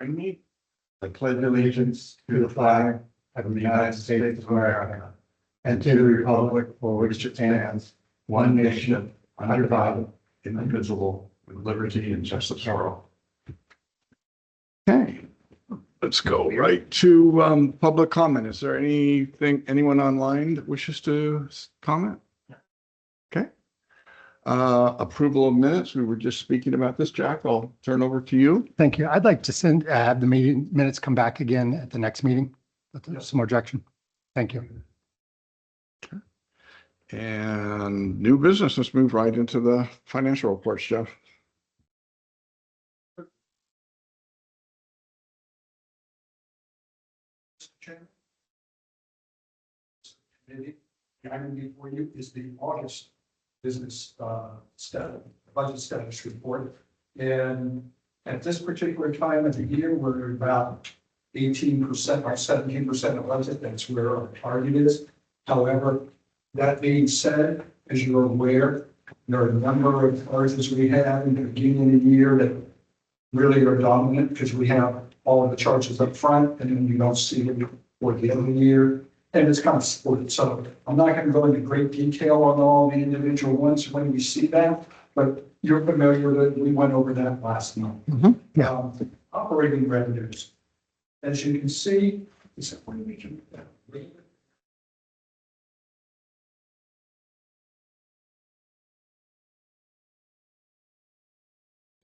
Me. I pledge allegiance to the flag of the United States of America and to the republic for which it stands, one nation, under God, indivisible, with liberty and justice for all. Okay, let's go right to public comment. Is there anyone online that wishes to comment? Okay. Approval of minutes. We were just speaking about this. Jack, I'll turn over to you. Thank you. I'd like to have the meeting minutes come back again at the next meeting with some more direction. Thank you. Okay. And new business. Let's move right into the financial reports, Jeff. The item before you is the August business budget status report. And at this particular time of the year, we're about 18% or 17% of budget. That's where our target is. However, that being said, as you're aware, there are a number of charges we have in the beginning of the year that really are dominant because we have all of the charges up front and then you don't see it toward the end of the year. And it's kind of split. So I'm not going to go into great detail on all the individual ones when we see that, but you're familiar that we went over that last month. Yeah. Operating revenues. As you can see, what do we do?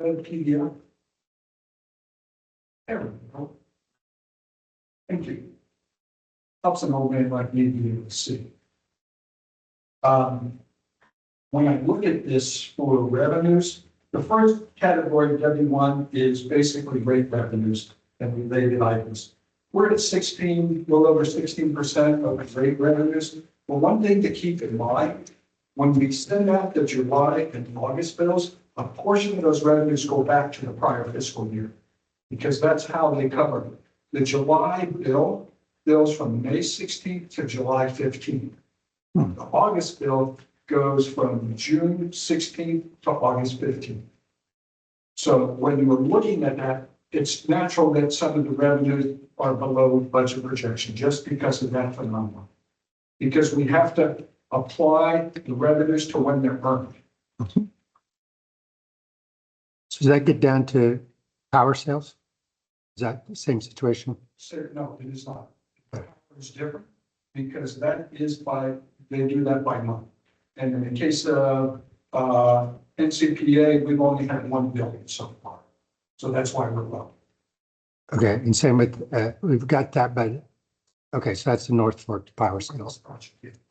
PDF. There we go. Thank you. Helps an old man like me be able to see. When I look at this for revenues, the first category, W1, is basically rate revenues and related items. We're at 16, a little over 16% of rate revenues. Well, one thing to keep in mind, when we send out the July and August bills, a portion of those revenues go back to the prior fiscal year because that's how they cover it. The July bills from May 16th to July 15th. The August bill goes from June 16th to August 15th. So when you're looking at that, it's natural that some of the revenues are below budget projection just because of that phenomenon. Because we have to apply the revenues to when they're earned. So does that get down to power sales? Is that the same situation? So, no, it is not. It's different because that is they do that by month. And in the case of NCPA, we've only had 1 billion so far. So that's why we're low. Okay, and same with, we've got that, but, okay, so that's the North Fork power sales.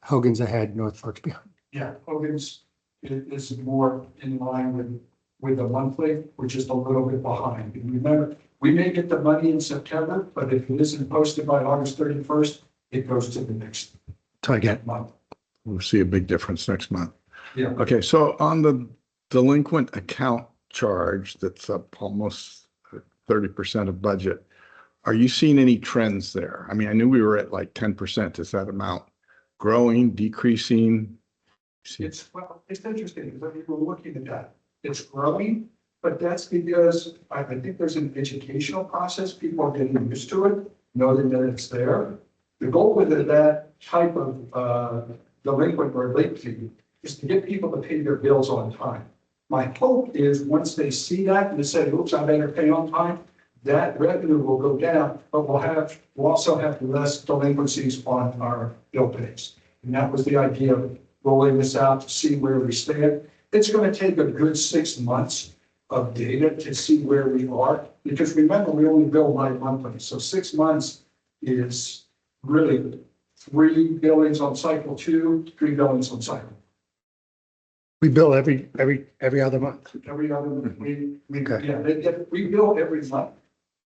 Hogan's ahead, North Fork's behind. Yeah, Hogan's is more in line with the monthly, which is a little bit behind. And remember, we may get the money in September, but if it isn't posted by August 31st, it goes to the next month. We'll see a big difference next month. Yeah. Okay, so on the delinquent account charge, that's up almost 30% of budget. Are you seeing any trends there? I mean, I knew we were at like 10%. Is that amount growing, decreasing? It's interesting because when you were looking at that, it's growing, but that's because I think there's an educational process. People are getting used to it, know that it's there. The goal with that type of delinquent or late fee is to get people to pay their bills on time. My hope is once they see that and they say, oops, I better pay on time, that revenue will go down, but we'll also have less delinquencies on our bill pays. And that was the idea of rolling this out to see where we stand. It's going to take a good 6 months of data to see where we are, because remember, we only bill bi-monthly. So 6 months is really 3 billings on cycle 2, 3 billings on cycle. We bill every other month. Every other month, Okay. we bill every month.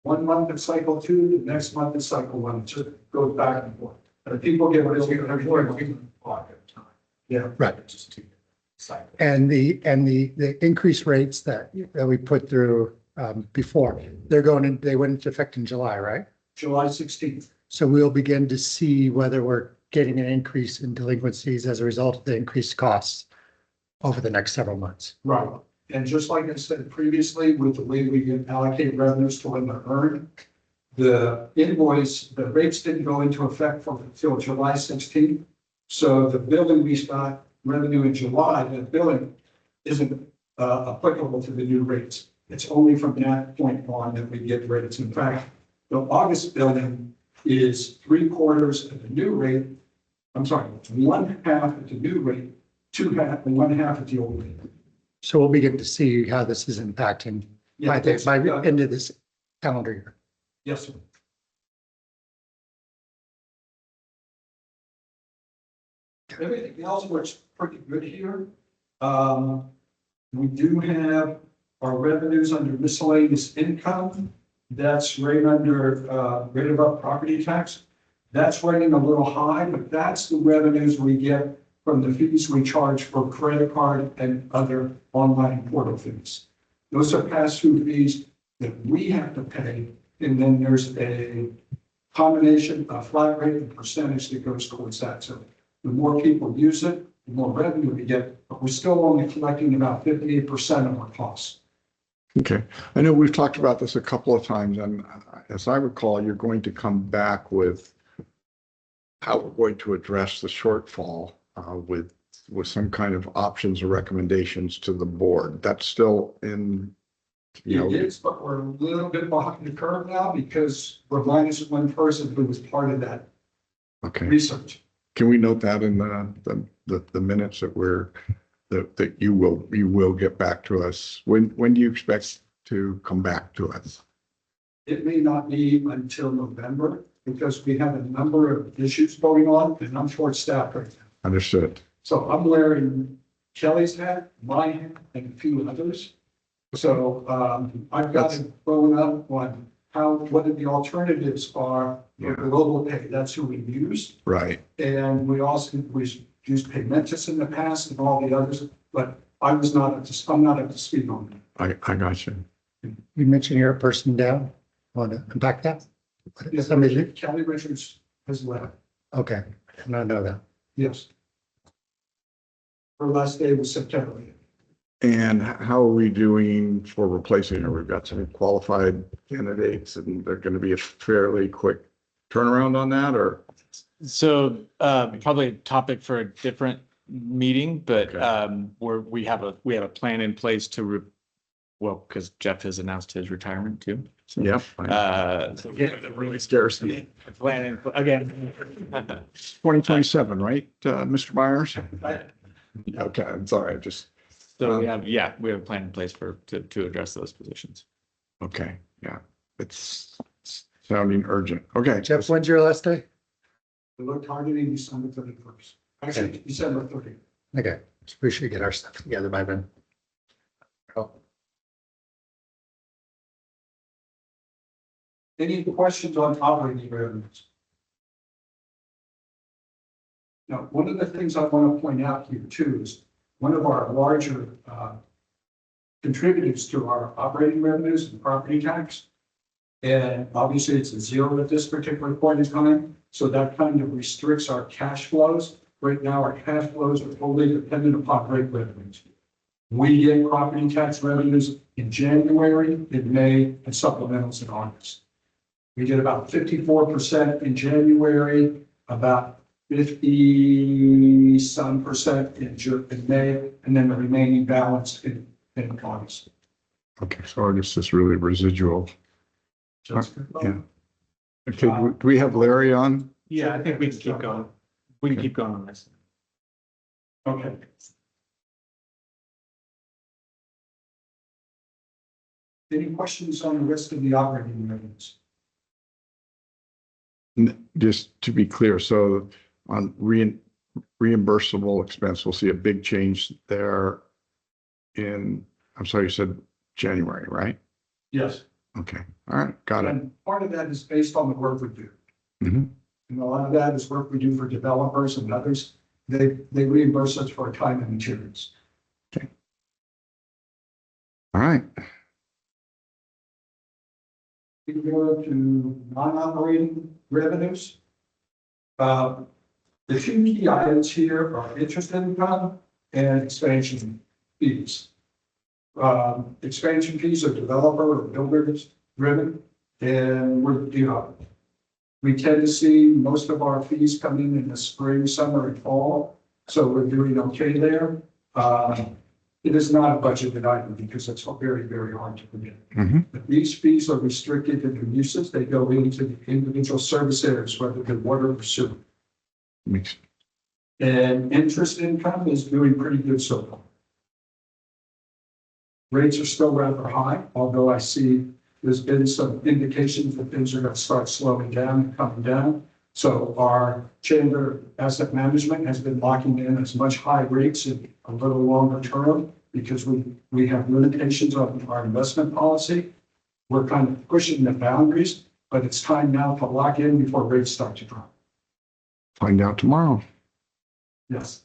1 month is cycle 2, the next month is cycle 1. It just goes back and forth. But people get billed every month. Yeah. Right. Just 2 cycles. And the increased rates that we put through before, they went into effect in July, right? July 16th. So we'll begin to see whether we're getting an increase in delinquencies as a result of the increased costs over the next several months. Right. And just like I said previously, with the way we allocate revenues to when they're earned, the rates didn't go into effect until July 16th. So the billing we got revenue in July, that billing isn't applicable to the new rates. It's only from that point on that we get rates. In fact, the August billing is 3/4 of the new rate. I'm sorry, 1/2 of the new rate, 2/2 and 1/2 of the old rate. So we'll begin to see how this is impacting by the end of this calendar year. Yes, sir. Everything else works pretty good here. We do have our revenues under miscellaneous income. That's right under, right above property tax. That's running a little high, but that's the revenues we get from the fees we charge for credit card and other online portal fees. Those are pass-through fees that we have to pay. And then there's a combination of flat rate and percentage that goes towards that. So the more people use it, the more revenue we get, but we're still only collecting about 58% of our costs. Okay, I know we've talked about this a couple of times, and as I recall, you're going to come back with how we're going to address the shortfall with some kind of options or recommendations to the board. That's still in, you know. It is, but we're a little bit behind the curve now because we're minus one person who was part of that Okay, research. can we note that in the minutes that you will get back to us? When do you expect to come back to us? It may not be until November because we have a number of issues going on and I'm short staffed right now. Understood. So I'm wearing Kelly's hat, my hat, and a few others. So I've got it thrown up on what the alternatives are for global pay. That's who we use. Right. And we used Paymentus in the past and all the others, but I'm not up to speed on that. I got you. You mentioned you're a person down. Want to unpack that? Yes, Somebody, Kelly Richards has left. okay, I did not know that. Yes. Her last day was September 8th. And how are we doing for replacing her? We've got some qualified candidates and they're going to be a fairly quick turnaround on that, or? So probably a topic for a different meeting, but we have a plan in place because Jeff has announced his retirement too. So, Yep. so That really scares me. plan again. 2027, right, Mr. Myers? Okay, I'm sorry, I just, So we have a plan in place to address those positions. okay, yeah, it's sounding urgent. Okay. Jeff, when's your last day? We look targeting December 31st. Actually, December 30th. Okay, so we should get our stuff together by then. Oh, Any questions on operating revenues? Now, one of the things I want to point out here too is one of our larger contributors to our operating revenues is property tax. And obviously it's a zero at this particular point in time. So that kind of restricts our cash flows. Right now, our cash flows are totally dependent upon rate revenues. We get property tax revenues in January, in May, and supplementals in August. We get about 54% in January, about 50-some% in May, and then the remaining balance in August. Okay, so August is really residual. Just- Yeah. Okay, do we have Larry on? Yeah, I think we can keep going. We can keep going on this. Okay. Any questions on the rest of the operating revenues? Just to be clear, so on reimbursable expense, we'll see a big change there in, I'm sorry, you said January, right? Yes. Okay, all right, got it. And part of that is based on the work we do. Mhm. And a lot of that is work we do for developers and others. They reimburse us for our time and materials. All right, We go to non-operating revenues. The two key items here are interest income and expansion fees. expansion fees are developer or builders driven. And we tend to see most of our fees coming in the spring, summer and fall. So we're doing okay there. It is not a budgeted item because it's very, very hard to predict. Mhm. But these fees are restricted to their uses. They go into the individual service areas, whether they're water or sewer. Makes, And interest income is doing pretty good so far. Rates are still rather high, although I see there's been some indications that things are going to start slowing down and coming down. So our chamber asset management has been locking in as much high rates in a little longer term because we have limitations on our investment policy. We're kind of pushing the boundaries, but it's time now to lock in before rates start to drop. find out tomorrow. Yes.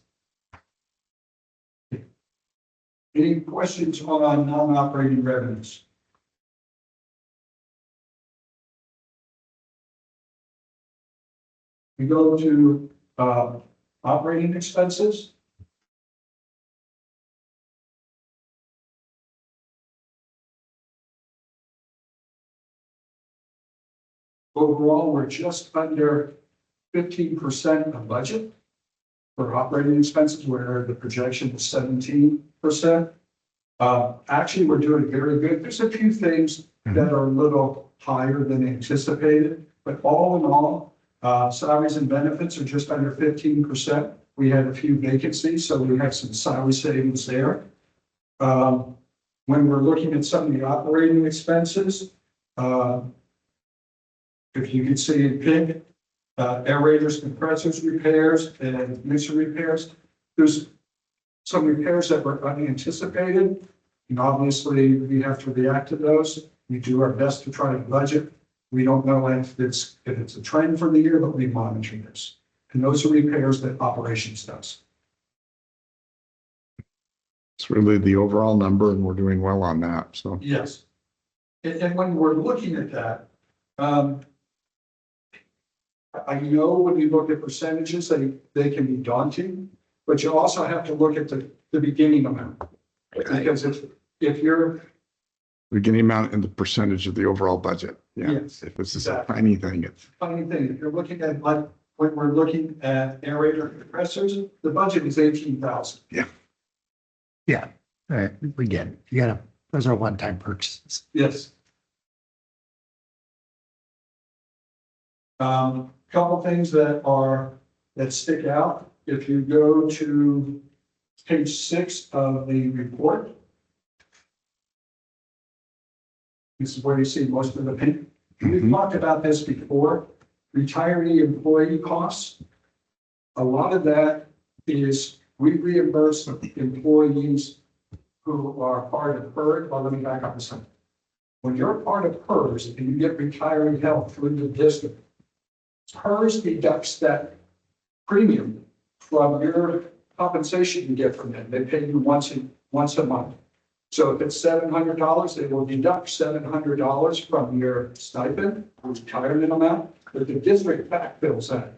Any questions on non-operating revenues? We go to operating expenses. Overall, we're just under 15% of budget for operating expenses, where the projection is 17%. Actually, we're doing very good. There's a few things that are a little higher than anticipated, but all in all, salaries and benefits are just under 15%. We had a few vacancies, so we have some salary savings there. When we're looking at some of the operating expenses, if you can see in pink, aerators, compressors repairs, and mixer repairs, there's some repairs that were unanticipated. And obviously, we have to react to those. We do our best to try to budget. We don't know if it's a trend for the year, but we monitor this. And those are repairs that operations does. It's really the overall number and we're doing well on that. So Yes. And when we're looking at that, I know when you look at percentages, they can be daunting, but you also have to look at the beginning amount. Because if you're, beginning amount and the percentage of the overall budget. Yeah. Yes, If this is exactly. a tiny thing, it's funny thing, if you're looking at like, when we're looking at aerator compressors, the budget is 18,000. Yeah, all right, we get it. You gotta, those are one-time purchases. Yes. Couple things that stick out. If you go to page 6 of the report, this is where you see most of the pink. We've talked about this before. Retiree employee costs. A lot of that is we reimburse employees who are part of PERS. Well, let me back up a second. When you're part of PERS and you get retiree health through the district, PERS deducts that premium from your compensation you get from them. They pay you once a month. So if it's $700, they will deduct $700 from your stipend, retirement amount, but the district backfills that.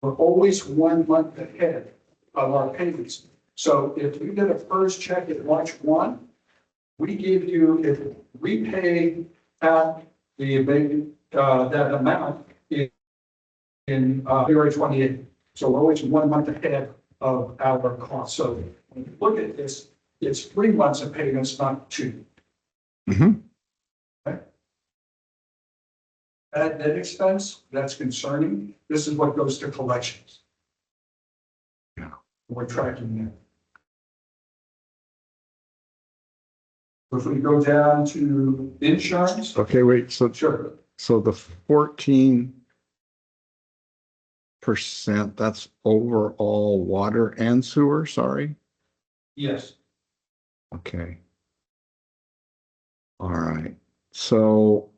We're always 1 month ahead of our payments. So if you get a first check at March 1, we give you, if we pay out that amount in February 28th. So we're always 1 month ahead of our costs. So when you look at this, it's 3 months of payments, not 2. Mhm. Okay. That net expense, that's concerning. This is what goes to collections. Yeah. We're tracking that. If we go down to insurance, okay, wait, sure, so the 14%, that's overall water and sewer, sorry. yes. Okay. All right. So,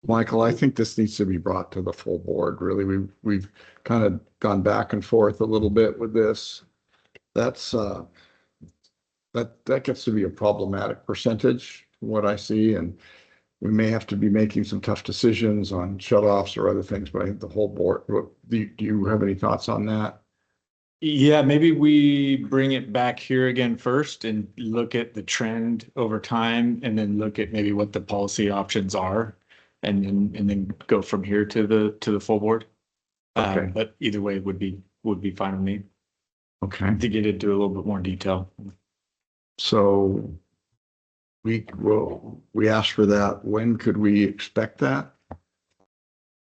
Michael, I think this needs to be brought to the full board. Really, we've kind of gone back and forth a little bit with this. That's that gets to be a problematic percentage, from what I see, and we may have to be making some tough decisions on shutoffs or other things. But I think the whole board. Do you have any thoughts on that? Yeah, maybe we bring it back here again first and look at the trend over time and then look at maybe what the policy options are. And then go from here to the full board. Okay. But either way would be fine with me Okay, to get into a little bit more detail. so we asked for that. When could we expect that?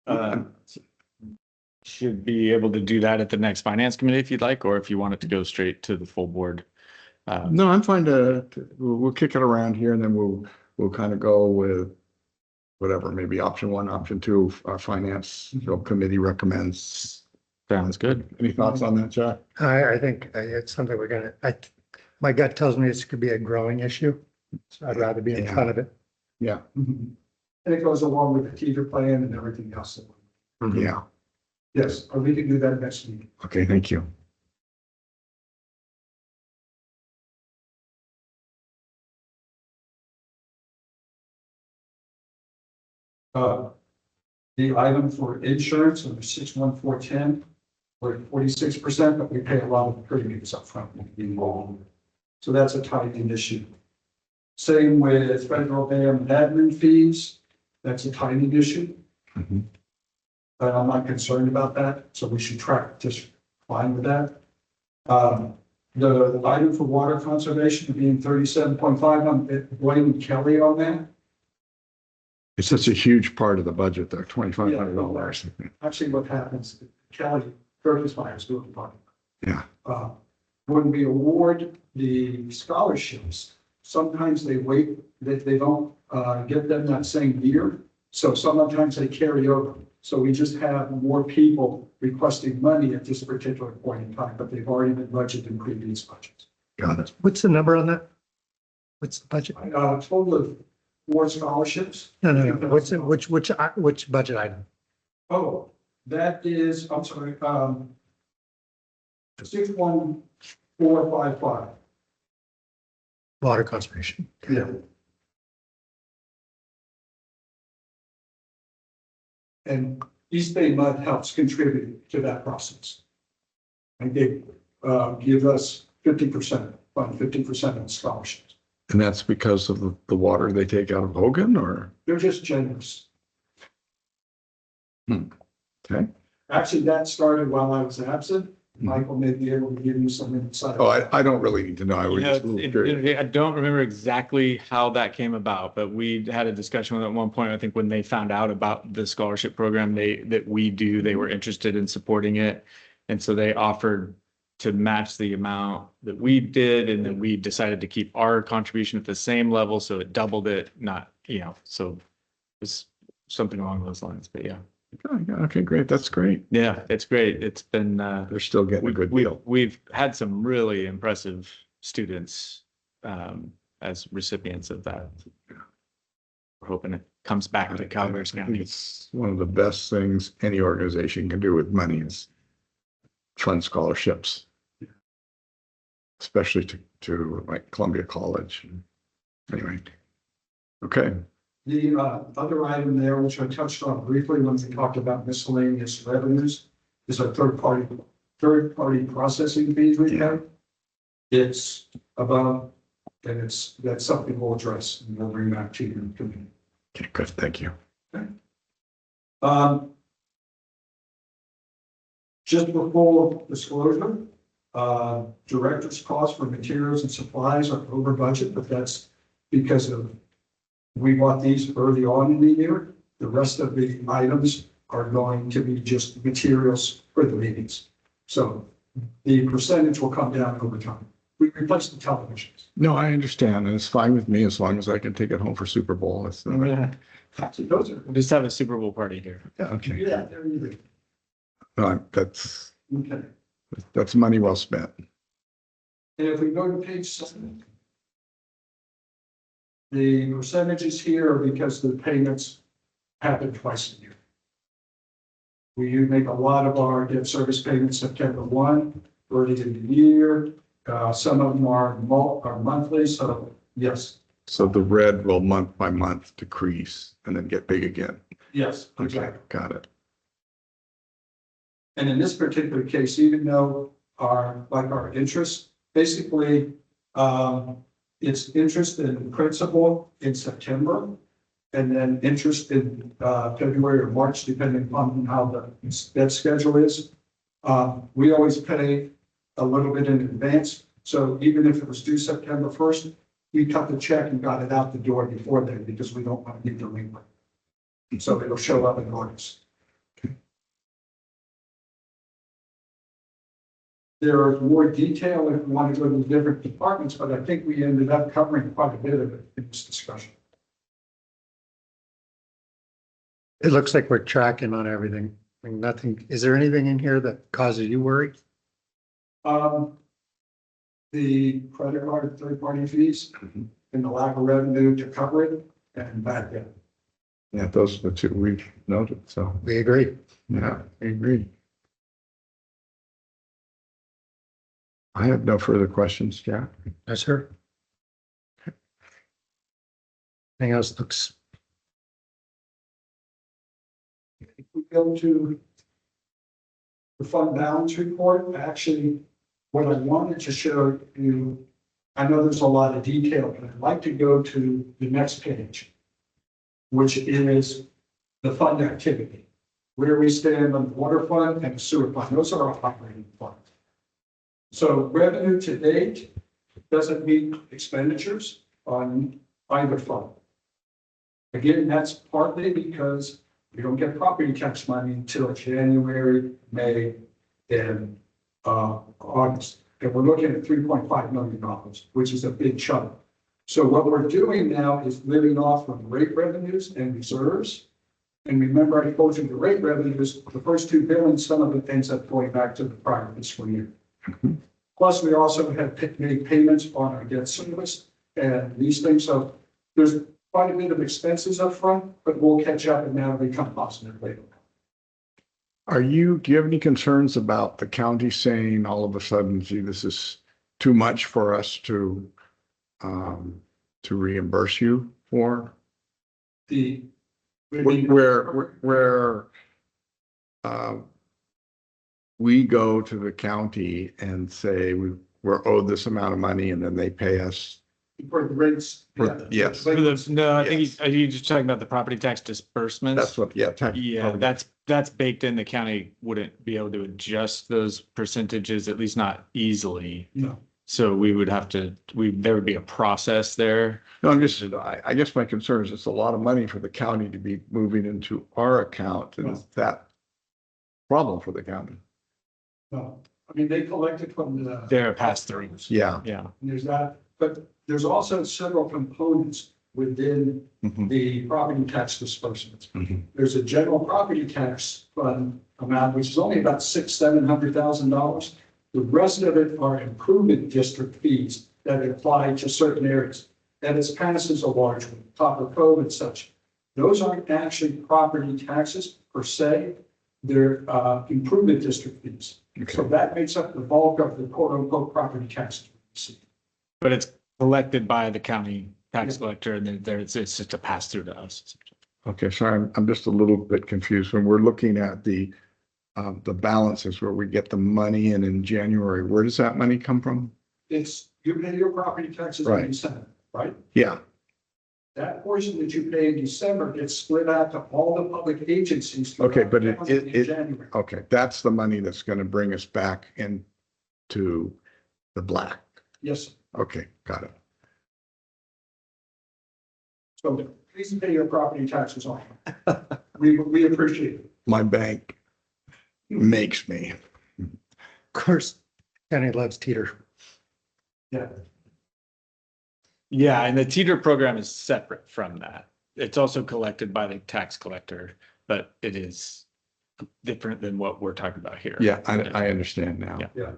Uh, Should be able to do that at the next finance committee if you'd like, or if you want it to go straight to the full board. No, I'm fine we'll kick it around here and then we'll kind of go with whatever, maybe option one, option two, our finance committee recommends. Sounds good. Any thoughts on that, Jack? I think it's something my gut tells me this could be a growing issue. So I'd rather be in front of it. Yeah, And it goes along with the teacher plan and everything else. yeah. Yes, or we can do that next week. Okay, thank you. The item for insurance of 61410, we're at 46%, but we pay a lot of the premiums up front. So that's a timing issue. Same with federal dam and admin fees. That's a timing issue. Mhm. But I'm not concerned about that, so we should track just fine with that. The item for water conservation being 37.5, I'm blaming Kelly on that. It's such a huge part of the budget there, $2,500. Actually, what happens, Kelly, Curtis Myers doing the part. Yeah. When we award the scholarships, sometimes they wait, they don't get them that same year. So sometimes they carry over. So we just have more people requesting money at this particular point in time, but they've already been budgeted in previous budgets. Got it. What's the number on that? What's the budget? Total of 4 scholarships. No. What's it, which budget item? Oh, that is, I'm sorry, 61455. Water conservation. Yeah. And East Bay Mud helps contribute to that process. And they give us 50%, fund 50% of the scholarships. And that's because of the water they take out of Hogan or? They're just generous. Okay. Actually, that started while I was absent. Michael may be able to give you some insight. Oh, I don't really need to know. I You was know, just a little curious. I don't remember exactly how that came about, but we had a discussion with it at one point. I think when they found out about the scholarship program that we do, they were interested in supporting it. And so they offered to match the amount that we did. And then we decided to keep our contribution at the same level. So it doubled it, not, so it's something along those lines, but yeah. Okay, great. That's great. Yeah, it's great. It's been, They're still getting a good deal. we've had some really impressive students as recipients of that. We're hoping it comes back to Calaveras I think County. it's one of the best things any organization can do with money is fund scholarships. Especially to like Columbia College. Anyway. Okay, The other item there, which I touched on briefly when we talked about miscellaneous revenues, is a third party processing fees we pay. It's about, and that's something we'll address and we'll bring back to you. okay, good. Thank you. Just for full disclosure, director's costs for materials and supplies are over budget, but that's because of we bought these early on in the year. The rest of the items are going to be just materials for the meetings. So the percentage will come down over time. We replaced the televisions. No, I understand. And it's fine with me as long as I can take it home for Super Bowl. It's, Actually, those are, We'll just have a Super Bowl party here. yeah, okay. yeah, they're either. No, Okay. that's money well spent. And if we go to page 7, the percentages here are because the payments happen twice a year. We make a lot of our debt service payments September 1, early in the year. Some of them are monthly, so yes, So the red will month by month decrease and then get big again. yes, Okay, exactly. got it. And in this particular case, even though are like our interest. Basically, it's interest in principal in September. And then interest in February or March, depending on how the debt schedule is. We always pay a little bit in advance. So even if it was due September 1st, we cut the check and got it out the door before then because we don't want to be delinquent. So it'll show up in August. There is more detail if you want to go to the different departments, but I think we ended up covering quite a bit of it in this discussion. It looks like we're tracking on everything. I mean, nothing, is there anything in here that causes you worry? The credit card third-party fees and the lack of revenue to cover it and bad debt. Yeah, those are the two we've noted, so, We agree. yeah, I agree. I have no further questions, Jack. Yes, sir. Anything else looks, If we go to the fund balance report, actually, what I wanted to show you, I know there's a lot of detail, but I'd like to go to the next page, which is the fund activity, where we stand on the water fund and the sewer fund. Those are our operating funds. So revenue to date doesn't meet expenditures on either fund. Again, that's partly because we don't get property tax money until January, May, and August. And we're looking at $3.5 million, which is a big chunk. So what we're doing now is living off of rate revenues and reserves. And remember, I told you the rate revenues, the first two billings, some of it ends up going back to the prior fiscal year. Plus, we also have made payments on our debt service and these things. So there's quite a bit of expenses up front, but we'll catch up and now become positive later. Do you have any concerns about the county saying all of a sudden, gee, this is too much for us to reimburse you for? Where we go to the county and say we're owed this amount of money and then they pay us. For the rates. Yes. No, I think Yes. are you just talking about the property tax disbursements? That's what, yeah. Yeah, that's baked in. The county wouldn't be able to adjust those percentages, at least not easily. No. So we would have to, there would be a process there. No, I guess my concern is it's a lot of money for the county to be moving into our account. And is that problem for the county? No, I mean, they collected from the. They're a pass through. Yeah. Yeah. And there's that, but there's also several components within Mhm. the property tax disbursements. Mhm. There's a general property tax fund amount, which is only about $700,000. The rest of it are improvement district fees that apply to certain areas. And its passes a large one, Copper Cove and such. Those aren't actually property taxes per se. They're improvement district fees. So Okay. that makes up the bulk of the quote unquote property taxes we receive. But it's collected by the county tax collector and then it's just a pass through to us. Okay, sorry, I'm just a little bit confused. When we're looking at the balances where we get the money in January, where does that money come from? It's, you pay your property taxes in Right. December, right? Yeah, That portion that you pay in December gets split out to all the public agencies. Okay, but throughout it- in January. okay, that's the money that's going to bring us back into the black. Yes, Okay, got it. so please pay your property taxes on. We appreciate it. My bank makes me. of course, county loves teeter. Yeah, Yeah, and the teeter program is separate from that. It's also collected by the tax collector, but it is different than what we're talking about here. Yeah, I understand now. Yeah. yeah.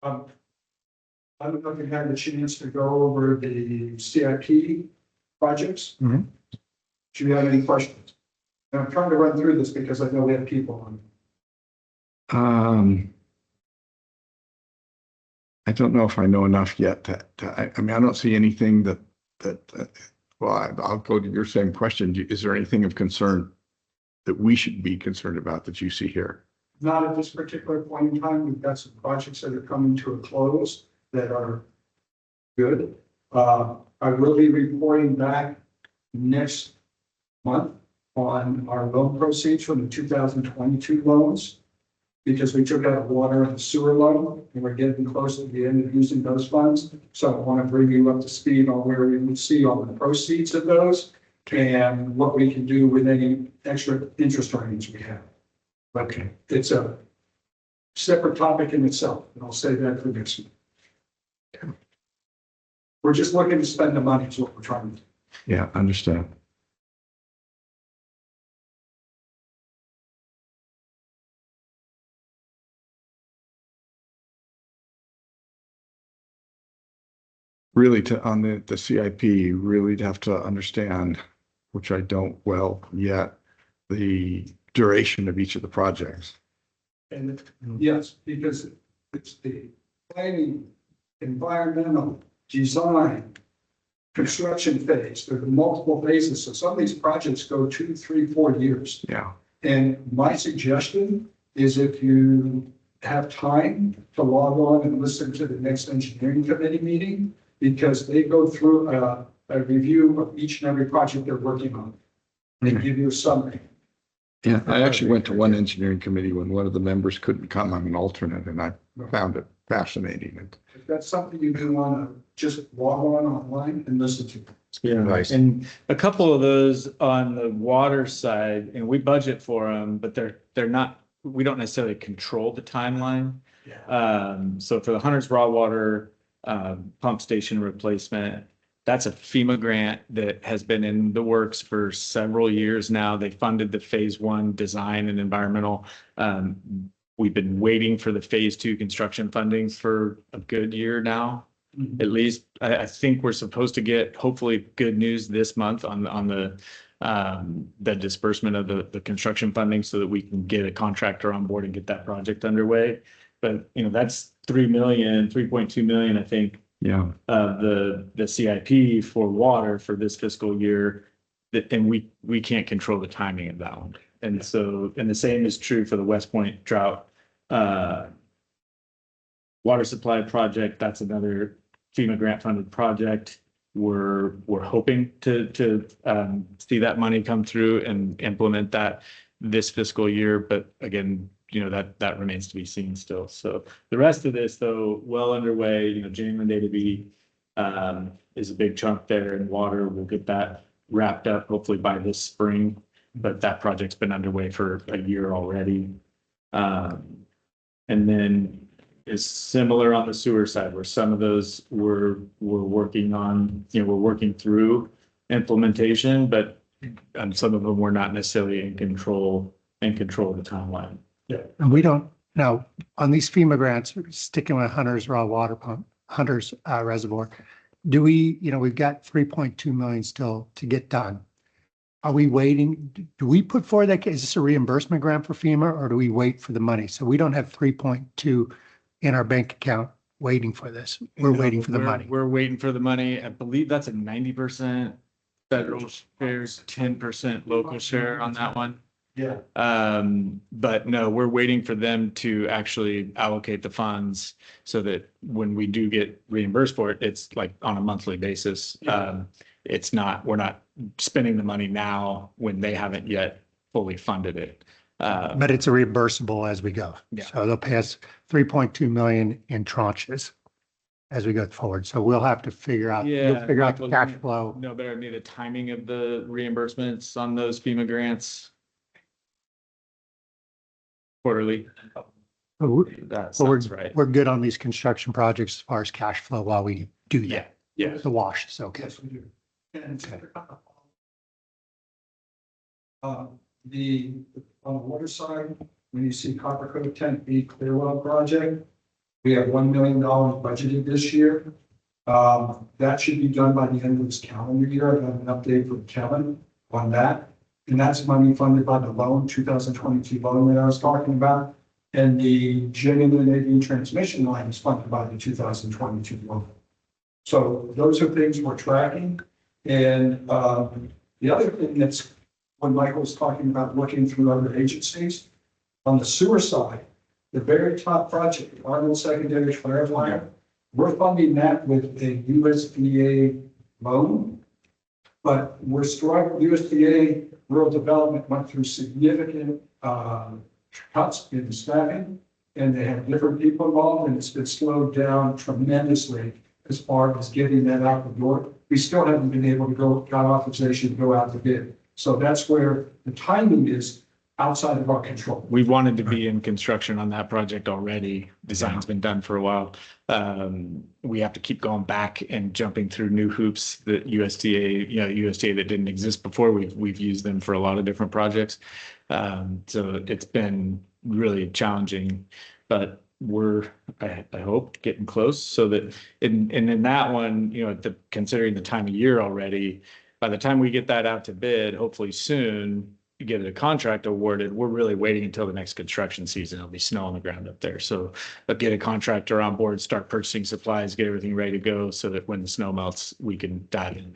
I don't know if you had a chance to go over the CIP projects. Mhm. Do you have any questions? And I'm trying to run through this because I know we have people on. I don't know if I know enough yet I mean, I don't see anything well, I'll go to your same question. Is there anything of concern that we should be concerned about that you see here? Not at this particular point in time. We've got some projects that are coming to a close that are good. I will be reporting back next month on our loan proceeds from the 2022 loans, because we took out a water and sewer loan, and we're getting close to the end of using those funds. So I want to bring you up to speed on where we would see all the proceeds of those and what we can do with any extra interest earnings we have. Okay. It's a separate topic in itself, and I'll say that for next week. We're just looking to spend the money is what we're trying to do. Yeah, understand. Really on the CIP, you really have to understand, which I don't well yet, the duration of each of the projects. And yes, because it's the planning, environmental, design, construction phase. There are multiple phases. So some of these projects go 2, 3, 4 years. Yeah. And my suggestion is if you have time to log on and listen to the next engineering committee meeting, because they go through a review of each and every project they're working on. They give you a summary. Yeah, I actually went to one engineering committee when one of the members couldn't come. I'm an alternate, and I found it fascinating. If that's something you do want to just log on online and listen to. Yeah, Nice. and a couple of those on the water side, and we budget for them, but they're not, we don't necessarily control the timeline. So for the Hunter's Raw Water pump station replacement, that's a FEMA grant that has been in the works for several years now. They funded the phase 1 design and environmental. We've been waiting for the phase 2 construction funding for a good year now. At least I think we're supposed to get hopefully good news this month on the disbursement of the construction funding so that we can get a contractor on board and get that project underway. But that's 3.2 million, I think, Yeah. the CIP for water for this fiscal year, and we can't control the timing of that one. And so, and the same is true for the West Point drought water supply project. That's another FEMA grant funded project. We're hoping to see that money come through and implement that this fiscal year. But again, that remains to be seen still. So the rest of this, though, well underway. January Day to be is a big chunk there in water. We'll get that wrapped up hopefully by this spring. But that project's been underway for a year already. And then is similar on the sewer side, where some of those we're working on, we're working through implementation, but some of them we're not necessarily in control of the timeline. And we don't know on these FEMA grants, sticking with Hunter's Raw Water Pump, Hunter's Reservoir. Do we, we've got 3.2 million still to get done. Are we waiting? Do we put forward that? Is this a reimbursement grant for FEMA, or do we wait for the money? So we don't have 3.2 in our bank account waiting for this. We're waiting for the money. We're waiting for the money. I believe that's a 90% federal share, 10% local share on that one. Yeah. But no, we're waiting for them to actually allocate the funds so that when we do get reimbursed for it, it's like on a monthly basis. We're not spending the money now when they haven't yet fully funded it. But it's a reimbursable as we go. Yeah. So they'll pay us 3.2 million in tranches as we go forward. So we'll have to figure out, you'll figure out the cash flow. No better than the timing of the reimbursements on those FEMA grants. Quarterly. That But sounds right. we're good on these construction projects as far as cash flow while we do Yeah, that. yeah. The wash is okay. Yes, we do. And Okay. on the water side, when you see Copper Cove 10B Clearwell project, we have $1 million budgeted this year. That should be done by the end of this calendar year. I have an update from Kevin on that. And that's money funded by the loan, 2022 loan that I was talking about. And the genuine AV transmission line is funded by the 2022 loan. So those are things we're tracking. And the other thing that's when Michael was talking about looking through other agencies, On the sewer side, the very top project, Arnold Secondary Flare Line, we're funding that with a USDA loan. But we're struggling, USDA Rural Development went through significant cuts in staffing, and they have different people involved, and it's been slowed down tremendously as far as getting that out the door. We still haven't been able to got authorization to go out to bid. So that's where the timing is outside of our control. We wanted to be in construction on that project already. Design's been done for a while. We have to keep going back and jumping through new hoops that USDA that didn't exist before. We've used them for a lot of different projects. So it's been really challenging, but I hope getting close so that in that one, considering the time of year already, by the time we get that out to bid, hopefully soon, get a contract awarded, we're really waiting until the next construction season. There'll be snow on the ground up there. So get a contractor on board, start purchasing supplies, get everything ready to go so that when the snow melts, we can dive in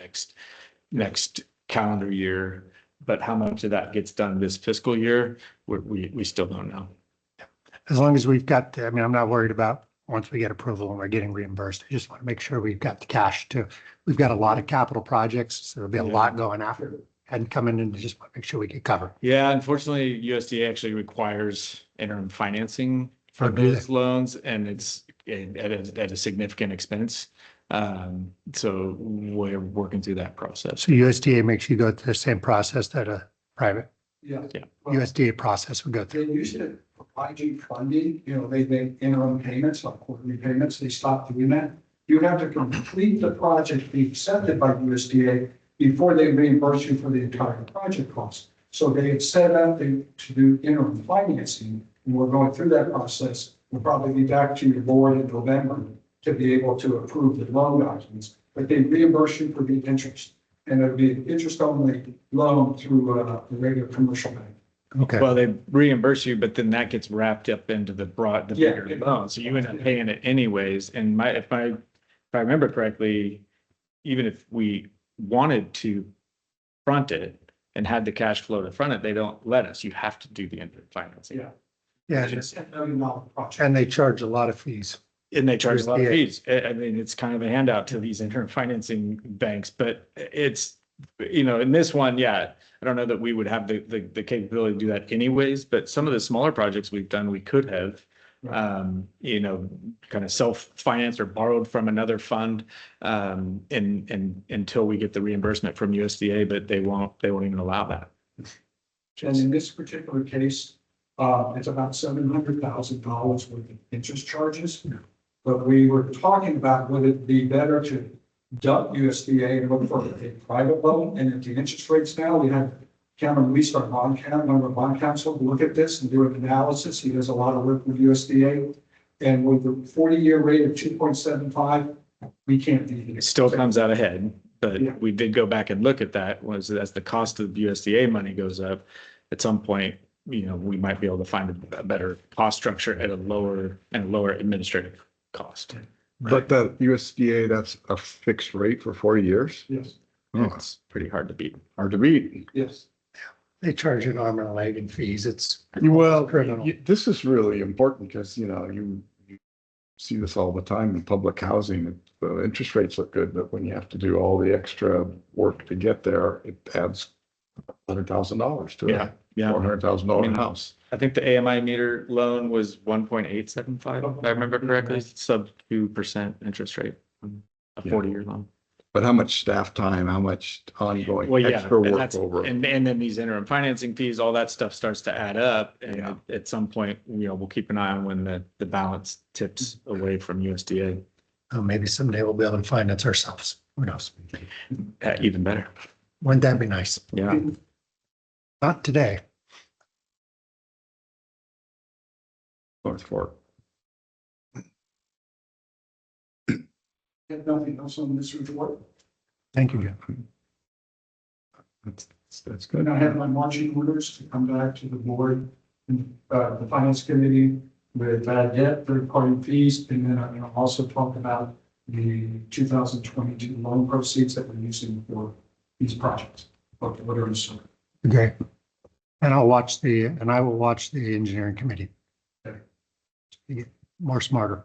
next calendar year. But how much of that gets done this fiscal year, we still don't know. As long as we've got, I'm not worried about once we get approval and we're getting reimbursed. I just want to make sure we've got the cash too. We've got a lot of capital projects, so there'll be a lot going after and coming in to just want to make sure we get covered. Yeah, unfortunately, USDA actually requires interim financing for Oh, do those loans, and it's at a significant expense. So we're working through that process. So USDA makes you go through the same process that a private Yeah. Well, USDA process would go through. they used to provide you funding, they make interim payments, like quarterly payments, they stopped doing that. You have to complete the project, be accepted by USDA before they reimburse you for the entire project cost. So they had set up to do interim financing, and we're going through that process. We'll probably be back to your board in November to be able to approve the loan documents, but they reimburse you for the interest. And it'll be an interest-only loan through a regular commercial bank. Okay. Well, they reimburse you, but then that gets wrapped up into the bigger loan. So you end up paying it anyways. And if I remember correctly, even if we wanted to front it and had the cash flow to front it, they don't let us. You have to do the interim financing. Yeah. Yeah, It's a $10 million project. and they charge a lot of fees. And they charge a lot of USDA. fees. I mean, it's kind of a handout to these interim financing banks, but it's, in this one, yeah, I don't know that we would have the capability to do that anyways, but some of the smaller projects we've done, we could have, kind of self-financed or borrowed from another fund, and until we get the reimbursement from USDA, but they won't even allow that. And in this particular case, it's about $700,000 worth of interest charges. But we were talking about, would it be better to dump USDA and look for a private loan? And at the interest rates now, we have Cameron Weiss, our bond counsel, look at this and do an analysis. He does a lot of work with USDA. And with the 40-year rate of 2.75, we can't do it. It still comes out ahead, but Yeah. we did go back and look at that, was as the cost of USDA money goes up, at some point, we might be able to find a better cost structure at a lower administrative cost. But the USDA, that's a fixed rate for 40 years? Yes, Oh, It's pretty hard to beat. hard to beat. yes. They charge an arm and a leg in fees. It's Well, criminal. this is really important because, you see this all the time in public housing. The interest rates look good, but when you have to do all the extra work to get there, it adds $100,000 to Yeah, it. yeah. $400,000 house. I think the AMI meter loan was 1.875, if I remember correctly, sub 2% interest rate, a Yeah. 40-year loan. But how much staff time, how much ongoing Well, yeah, extra and work that's, over? and then these interim financing fees, all that stuff starts to add up. And Yeah. at some point, we'll keep an eye on when the balance tips away from USDA. Oh, maybe someday we'll be able to finance ourselves. Who knows? Even better. Wouldn't that be nice? Yeah. Not today. North Fork. Have nothing else on this report. Thank you, Jeff. That's good. And I have my marching orders to come back to the board and the finance committee with bad debt, third-party fees, and then I'm going to also talk about the 2022 loan proceeds that we're using for these projects. What are in store. Okay. And I will watch the engineering committee. Okay. To get more smarter.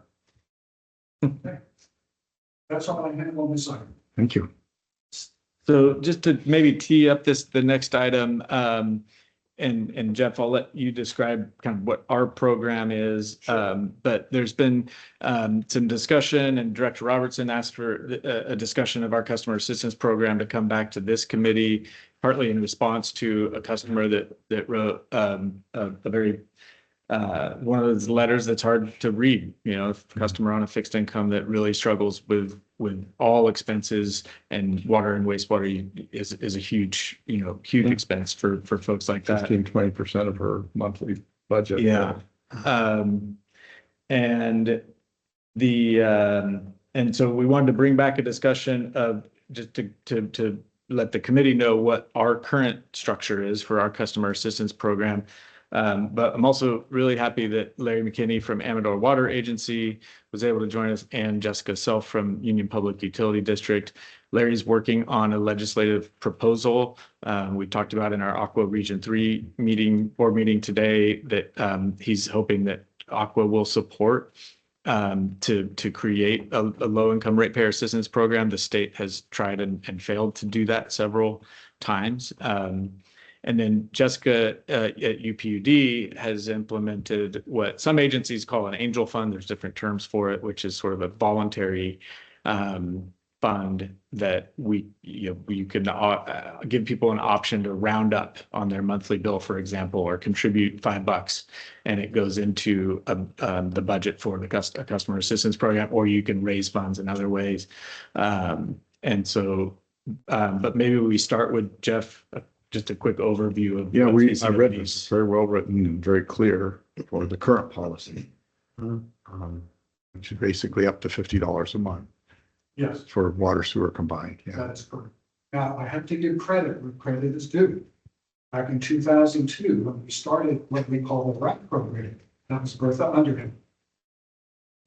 That's all I have on this item. Thank you. So just to maybe tee up the next item, and Jeff, I'll let you describe kind of what our program is. But there's been some discussion, and Director Robertson asked for a discussion of our customer assistance program to come back to this committee, partly in response to a customer that wrote a very one of those letters that's hard to read, a customer on a fixed income that really struggles with all expenses, and water and wastewater is a huge, huge expense for folks like that. 15-20% of her monthly budget. Yeah. And so we wanted to bring back a discussion of just to let the committee know what our current structure is for our customer assistance program. But I'm also really happy that Larry McKinney from Amador Water Agency was able to join us, and Jessica Self from Union Public Utility District. Larry's working on a legislative proposal. We talked about in our Aqua Region 3 board meeting today that he's hoping that Aqua will support to create a low-income ratepayer assistance program. The state has tried and failed to do that several times. And then Jessica at UPUD has implemented what some agencies call an angel fund. There's different terms for it, which is sort of a voluntary fund that you can give people an option to round up on their monthly bill, for example, or contribute $5, and it goes into the budget for the customer assistance program, or you can raise funds in other ways. And so, but maybe we start with Jeff. Just a quick overview of. Yeah, I read this. It's very well written and very clear for the current policy. Which is basically up to $50 a month Yes, for water sewer combined. Yeah. that's correct. Now, I have to give credit where credit is due. Back in 2002, when we started what we call the RAP program, that was Bertha Underhill.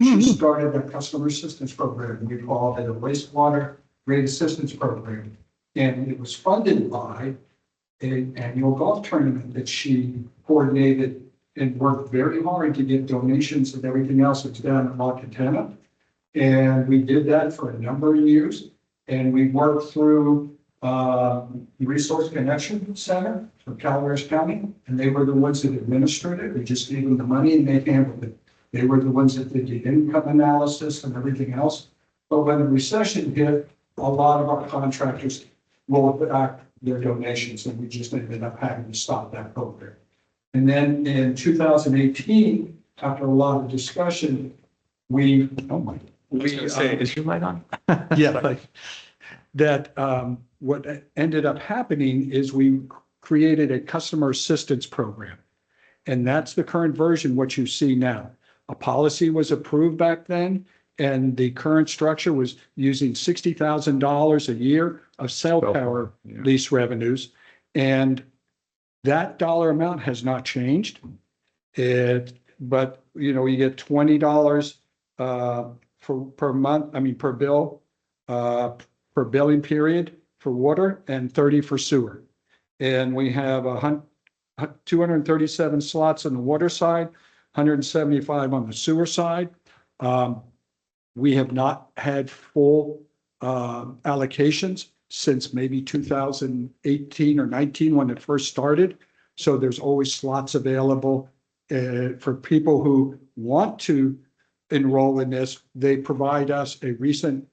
She started a customer assistance program. We called it a wastewater rate assistance program. And it was funded by an annual golf tournament that she coordinated and worked very hard to get donations and everything else that's down in La Cantana. And we did that for a number of years. And we worked through the Resource Connection Center for Calaveras County. And they were the ones that administered it. We just gave them the money and they handled it. They were the ones that did the income analysis and everything else. But when the recession hit, a lot of our contractors rolled back their donations, and we just ended up having to stop that program. And then in 2018, after a lot of discussion, is your light on? Yeah, what ended up happening is we created a customer assistance program. And that's the current version, what you see now. A policy was approved back then, and the current structure was using $60,000 a year of cell tower lease revenues. And that dollar amount has not changed. But you get $20 per month, per bill, per billing period for water, and 30 for sewer. And we have 237 slots on the water side, 175 on the sewer side. We have not had full allocations since maybe 2018 or 19 when it first started. So there's always slots available for people who want to enroll in this. They provide us a recent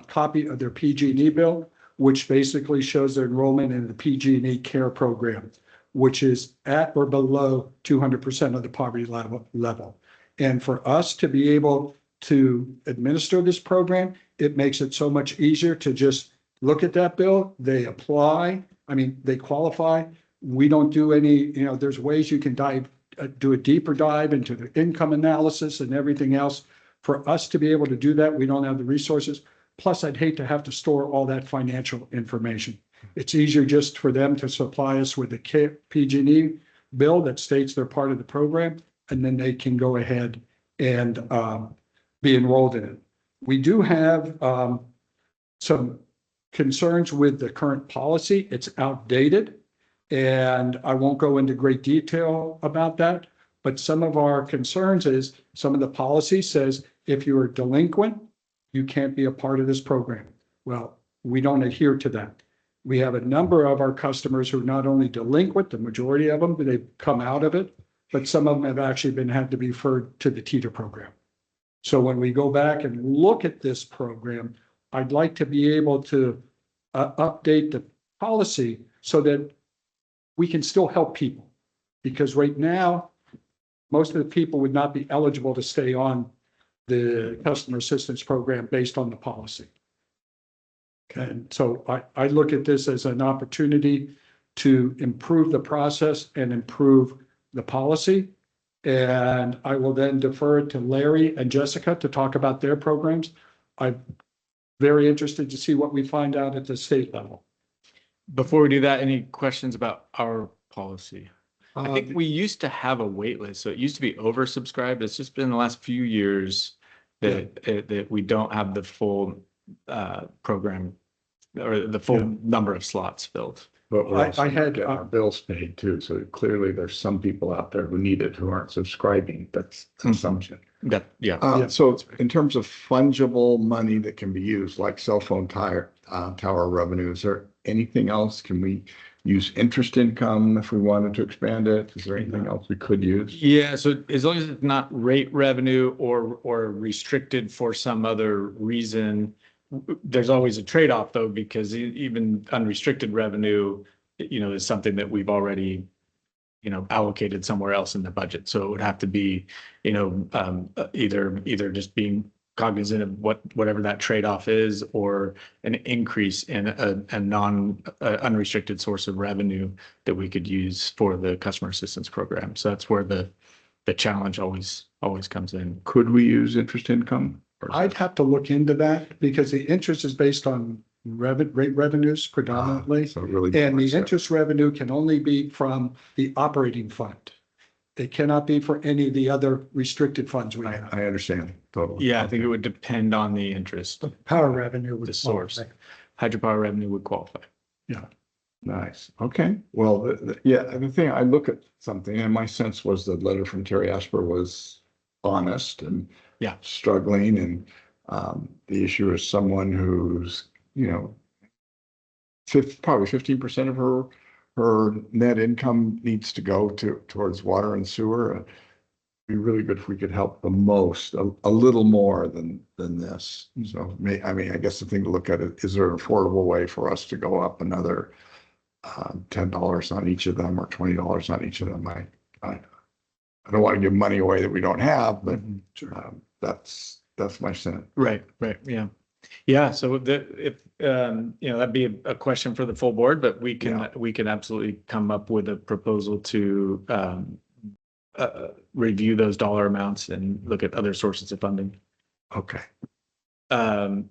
copy of their PG&E bill, which basically shows their enrollment in the PG&E care program, which is at or below 200% of the poverty level. And for us to be able to administer this program, it makes it so much easier to just look at that bill. They apply. They qualify. We don't do any, there's ways you can do a deeper dive into the income analysis and everything else. For us to be able to do that, we don't have the resources. Plus, I'd hate to have to store all that financial information. It's easier just for them to supply us with the PG&E bill that states they're part of the program, and then they can go ahead and be enrolled in it. We do have some concerns with the current policy. It's outdated, And I won't go into great detail about that, but some of our concerns is some of the policy says if you are delinquent, you can't be a part of this program. Well, we don't adhere to that. We have a number of our customers who are not only delinquent, the majority of them, they've come out of it, but some of them have actually had to be referred to the TETR program. So when we go back and look at this program, I'd like to be able to update the policy so that we can still help people. Because right now, most of the people would not be eligible to stay on the customer assistance program based on the policy. And so I look at this as an opportunity to improve the process and improve the policy. And I will then defer it to Larry and Jessica to talk about their programs. I'm very interested to see what we find out at the state level. Before we do that, any questions about our policy? I think we used to have a wait list, so it used to be oversubscribed. It's just been the last few years that we don't have the full program or the full number of slots filled. But we're also I had, getting our bills paid too, so clearly there's some people out there who need it who aren't subscribing. That's an assumption. That, yeah. So in terms of fungible money that can be used, like cell phone tower revenue, is there anything else? Can we use interest income if we wanted to expand it? Is there anything else we could use? Yeah, so as long as it's not rate revenue or restricted for some other reason, there's always a trade-off though, because even unrestricted revenue, is something that we've already, allocated somewhere else in the budget. So it would have to be, either just being cognizant of whatever that trade-off is, or an increase in a unrestricted source of revenue that we could use for the customer assistance program. So that's where the challenge always comes in. Could we use interest income? Or is I'd have to look into that because the interest is based on rate revenues predominantly. So it really. And the depends. interest revenue can only be from the operating fund. It cannot be for any of the other restricted funds we have. I understand totally. Yeah, I think it would depend on the interest. Power revenue would. The source. qualify. Hydropower revenue would qualify. Nice. Okay. Well, the thing, I look at something and my sense was the letter from Terry Asper was honest and Yeah. struggling. And the issue is someone who's, probably 15% of her net income needs to go towards water and sewer. It'd be really good if we could help the most, a little more than this. So I guess the thing to look at is there an affordable way for us to go up another $10 on each of them or $20 on each of them? I don't want to give money away that we don't have, but that's my sense. Right, yeah. Yeah, so that'd be a question for the full board, but we can absolutely come up with a proposal to review those dollar amounts and look at other sources of funding. Okay.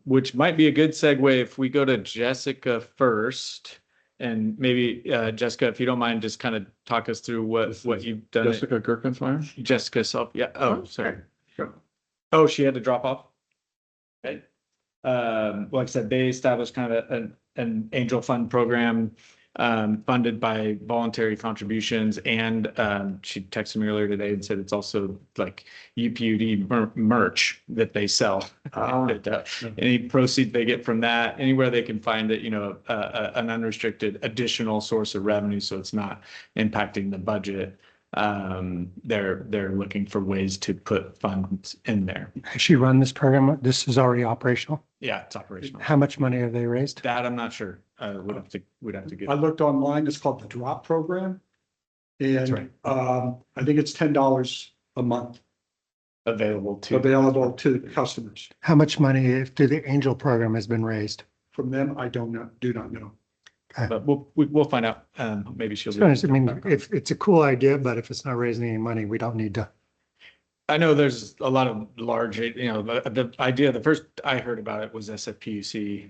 Which might be a good segue if we go to Jessica first. And maybe Jessica, if you don't mind, just kind of talk us through what you've done. Jessica Gerkensmeyer? Jessica self, yeah. Oh, sorry. Sure. Oh, she had to drop off. Okay. Like I said, they established kind of an angel fund program funded by voluntary contributions. And she texted me earlier today and said it's also like UPUD merch that they sell. Any proceeds they get from that, anywhere they can find it, an unrestricted additional source of revenue, so it's not impacting the budget. They're looking for ways to put funds in there. Has she run this program? This is already operational. Yeah, it's operational. How much money have they raised? That I'm not sure. We'd have to get. I looked online, it's called the DROP program. And right. I think it's $10 a month available to available to customers. How much money through the angel program has been raised? From them, I do not know. But we'll find out. Maybe she'll. To be honest, I mean, if it's a cool idea, but if it's not raising any money, we don't need to. I know there's a lot of large, the idea, the first I heard about it was SFPUC,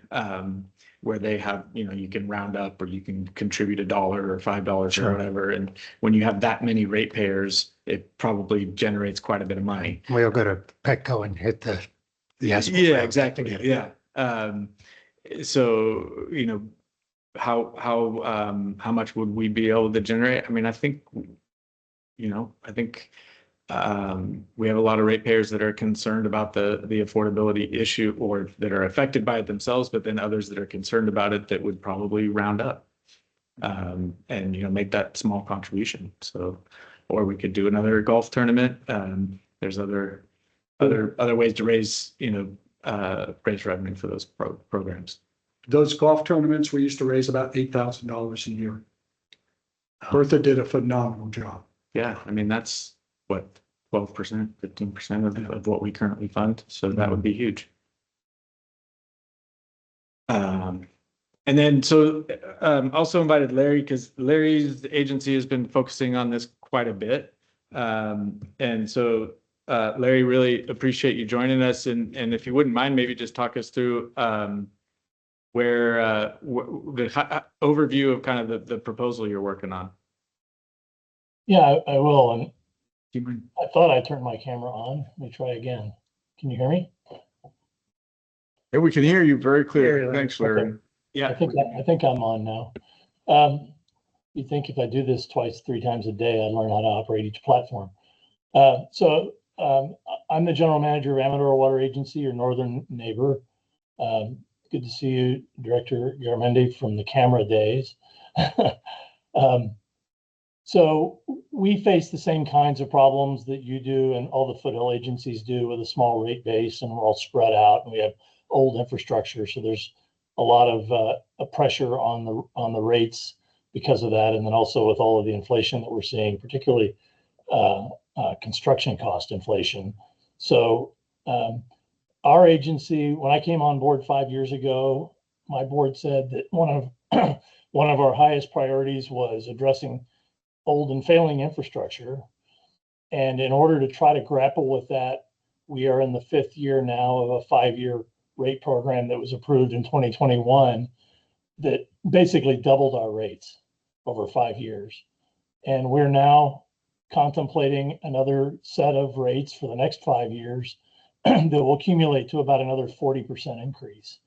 where they have, you can round up or you can contribute $1 or $5 Sure. or whatever. And when you have that many ratepayers, it probably generates quite a bit of money. We'll go to Petco and hit the. Yes. Yeah, exactly. Yeah. So, how much would we be able to generate? I mean, I think, I think we have a lot of ratepayers that are concerned about the affordability issue or that are affected by it themselves, but then others that are concerned about it that would probably round up and, make that small contribution. So, or we could do another golf tournament. There's other ways to raise, raise revenue for those programs. Those golf tournaments, we used to raise about $8,000 a year. Bertha did a phenomenal job. Yeah, I mean, that's what, 12%, 15% of what we currently fund. So that would be huge. And then, so also invited Larry, because Larry's agency has been focusing on this quite a bit. And so Larry, really appreciate you joining us. And if you wouldn't mind, maybe just talk us through where the overview of kind of the proposal you're working on. Yeah, I will. And Do you mind? I thought I turned my camera on. Let me try again. Can you hear me? Yeah, we can hear you very Hear clear. you, Thanks, Larry. Okay. Yeah. I think I'm on now. You think if I do this twice, 3 times a day, I'd learn how to operate each platform. So I'm the general manager of Amador Water Agency, your northern neighbor. Good to see you, Director Garamendi, from the camera days. So we face the same kinds of problems that you do and all the foothill agencies do with a small rate base, and we're all spread out and we have old infrastructure. So there's a lot of pressure on the rates because of that. And then also with all of the inflation that we're seeing, particularly construction cost inflation. So our agency, when I came on board 5 years ago, my board said that one of our highest priorities was addressing old and failing infrastructure. And in order to try to grapple with that, we are in the 5th year now of a 5-year rate program that was approved in 2021 that basically doubled our rates over 5 years. And we're now contemplating another set of rates for the next 5 years that will accumulate to about another 40% increase.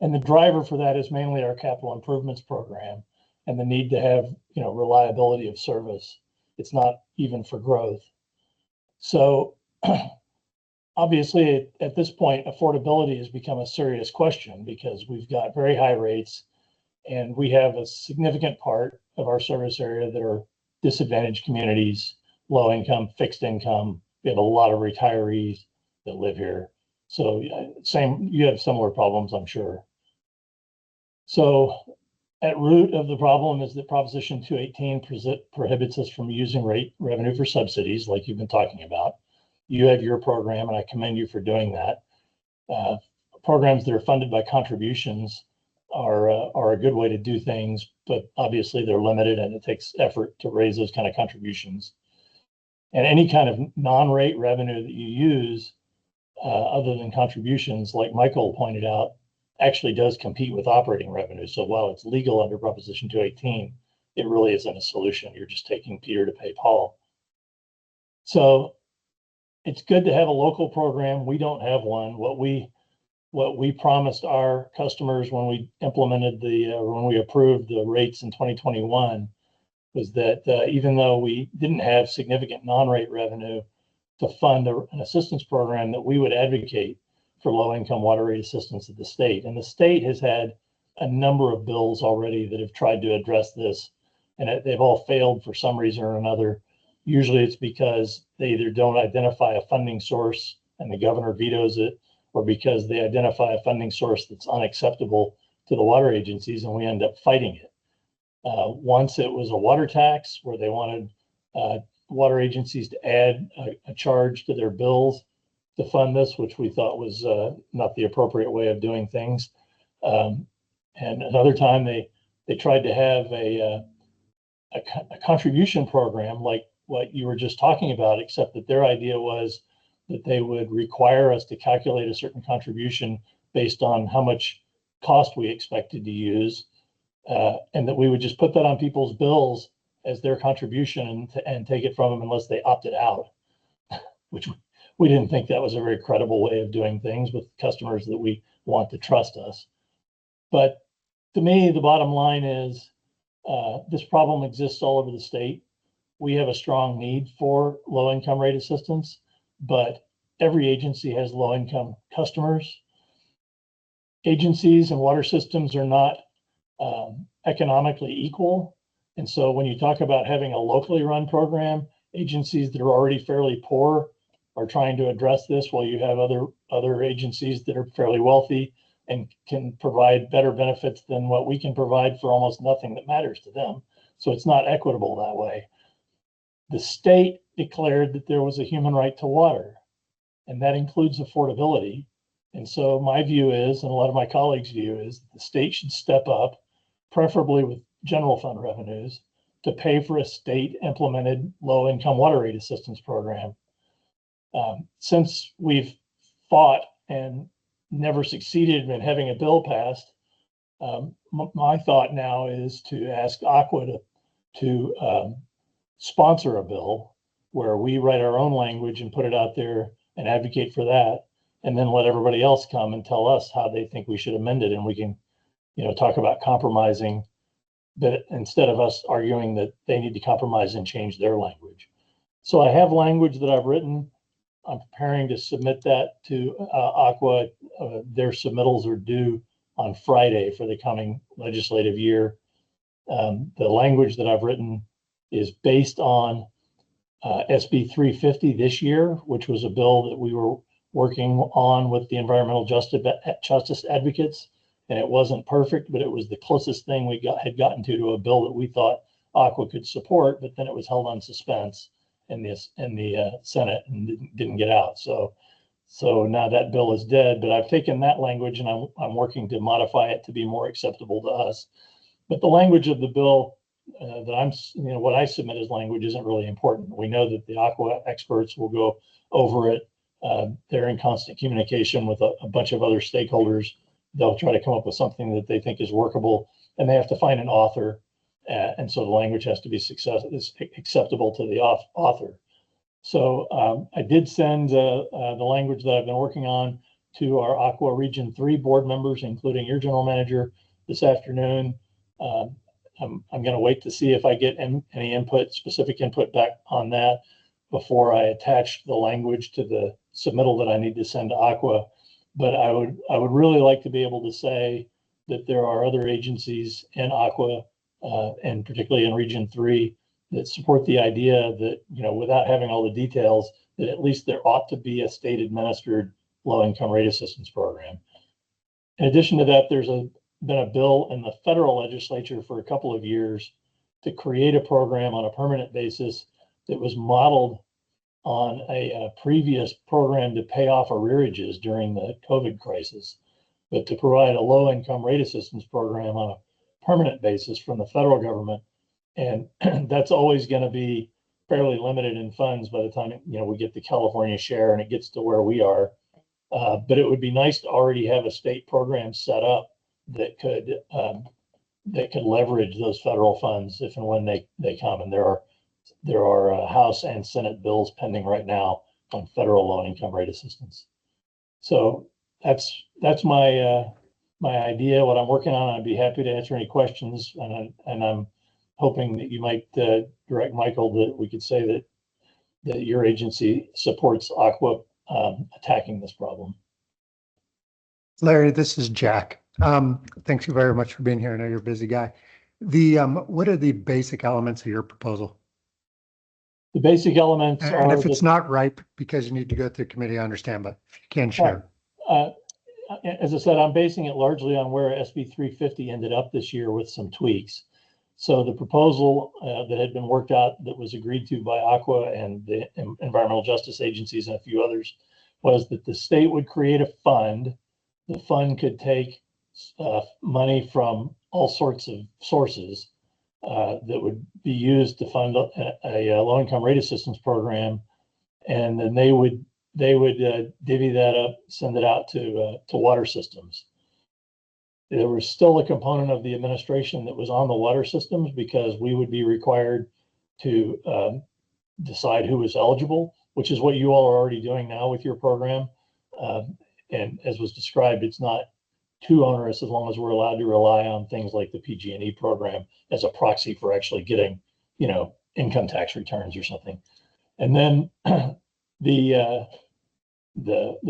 And the driver for that is mainly our capital improvements program and the need to have, reliability of service. It's not even for growth. So obviously at this point, affordability has become a serious question because we've got very high rates and we have a significant part of our service area that are disadvantaged communities, low income, fixed income. We have a lot of retirees that live here. So you have similar problems, I'm sure. So at root of the problem is that Proposition 218 prohibits us from using rate revenue for subsidies like you've been talking about. You have your program and I commend you for doing that. Programs that are funded by contributions are a good way to do things, but obviously they're limited and it takes effort to raise those kind of contributions. And any kind of non-rate revenue that you use other than contributions, like Michael pointed out, actually does compete with operating revenue. So while it's legal under Proposition 218, it really isn't a solution. You're just taking Peter to pay Paul. So it's good to have a local program. We don't have one. What we promised our customers when we implemented when we approved the rates in 2021 was that even though we didn't have significant non-rate revenue to fund an assistance program, that we would advocate for low-income water rate assistance at the state. And the state has had a number of bills already that have tried to address this, and they've all failed for some reason or another. Usually it's because they either don't identify a funding source and the governor vetoes it, or because they identify a funding source that's unacceptable to the water agencies and we end up fighting it. Once it was a water tax where they wanted water agencies to add a charge to their bills to fund this, which we thought was not the appropriate way of doing things. And another time they tried to have a contribution program like what you were just talking about, except that their idea was that they would require us to calculate a certain contribution based on how much cost we expected to use, and that we would just put that on people's bills as their contribution and take it from them unless they opted out, which we didn't think that was a very credible way of doing things with customers that we want to trust us. But to me, the bottom line is this problem exists all over the state. We have a strong need for low income rate assistance, but every agency has low income customers. Agencies and water systems are not economically equal. And so when you talk about having a locally run program, agencies that are already fairly poor are trying to address this, while you have other agencies that are fairly wealthy and can provide better benefits than what we can provide for almost nothing that matters to them. So it's not equitable that way. The state declared that there was a human right to water, and that includes affordability. And so my view is, and a lot of my colleagues' view is, that the state should step up, preferably with general fund revenues, to pay for a state implemented low income water rate assistance program. Since we've fought and never succeeded in having a bill passed, my thought now is to ask Aqua to sponsor a bill where we write our own language and put it out there and advocate for that, and then let everybody else come and tell us how they think we should amend it, and we can, talk about compromising, but instead of us arguing that they need to compromise and change their language. So I have language that I've written. I'm preparing to submit that to Aqua. Their submittals are due on Friday for the coming legislative year. The language that I've written is based on SB 350 this year, which was a bill that we were working on with the environmental justice advocates. And it wasn't perfect, but it was the closest thing we had gotten to a bill that we thought Aqua could support, but then it was held on suspense in the Senate and didn't get out. So now that bill is dead, but I've taken that language and I'm working to modify it to be more acceptable to us. But the language of the bill what I submit as language isn't really important. We know that the Aqua experts will go over it. They're in constant communication with a bunch of other stakeholders. They'll try to come up with something that they think is workable, and they have to find an author. And so the language has to be acceptable to the author. So I did send the language that I've been working on to our Aqua Region 3 board members, including your general manager, this afternoon. I'm going to wait to see if I get any specific input back on that before I attach the language to the submittal that I need to send to Aqua. But I would really like to be able to say that there are other agencies in Aqua, and particularly in Region 3, that support the idea that, without having all the details, that at least there ought to be a state administered low income rate assistance program. In addition to that, there's been a bill in the federal legislature for a couple of years to create a program on a permanent basis that was modeled on a previous program to pay off arrearages during the COVID crisis, but to provide a low income rate assistance program on a permanent basis from the federal government. And that's always going to be fairly limited in funds by the time, we get the California share and it gets to where we are. But it would be nice to already have a state program set up that could leverage those federal funds if and when they come. And there are House and Senate bills pending right now on federal low income rate assistance. So that's my idea, what I'm working on. I'd be happy to answer any questions, and I'm hoping that you might direct Michael that we could say that your agency supports Aqua attacking this problem. Larry, this is Jack. Thank you very much for being here. I know you're a busy guy. What are the basic elements of your proposal? The basic elements And are, if it's not ripe because you need to go through committee, I understand, but if you can share. as I said, I'm basing it largely on where SB 350 ended up this year with some tweaks. So the proposal that had been worked out, that was agreed to by Aqua and the environmental justice agencies and a few others, was that the state would create a fund. The fund could take money from all sorts of sources that would be used to fund a low-income rate assistance program, and then they would divvy that up, send it out to water systems. There was still a component of the administration that was on the water systems, because we would be required to decide who was eligible, which is what you all are already doing now with your program. And as was described, it's not too onerous as long as we're allowed to rely on things like the PG&E program as a proxy for actually getting, income tax returns or something. And then the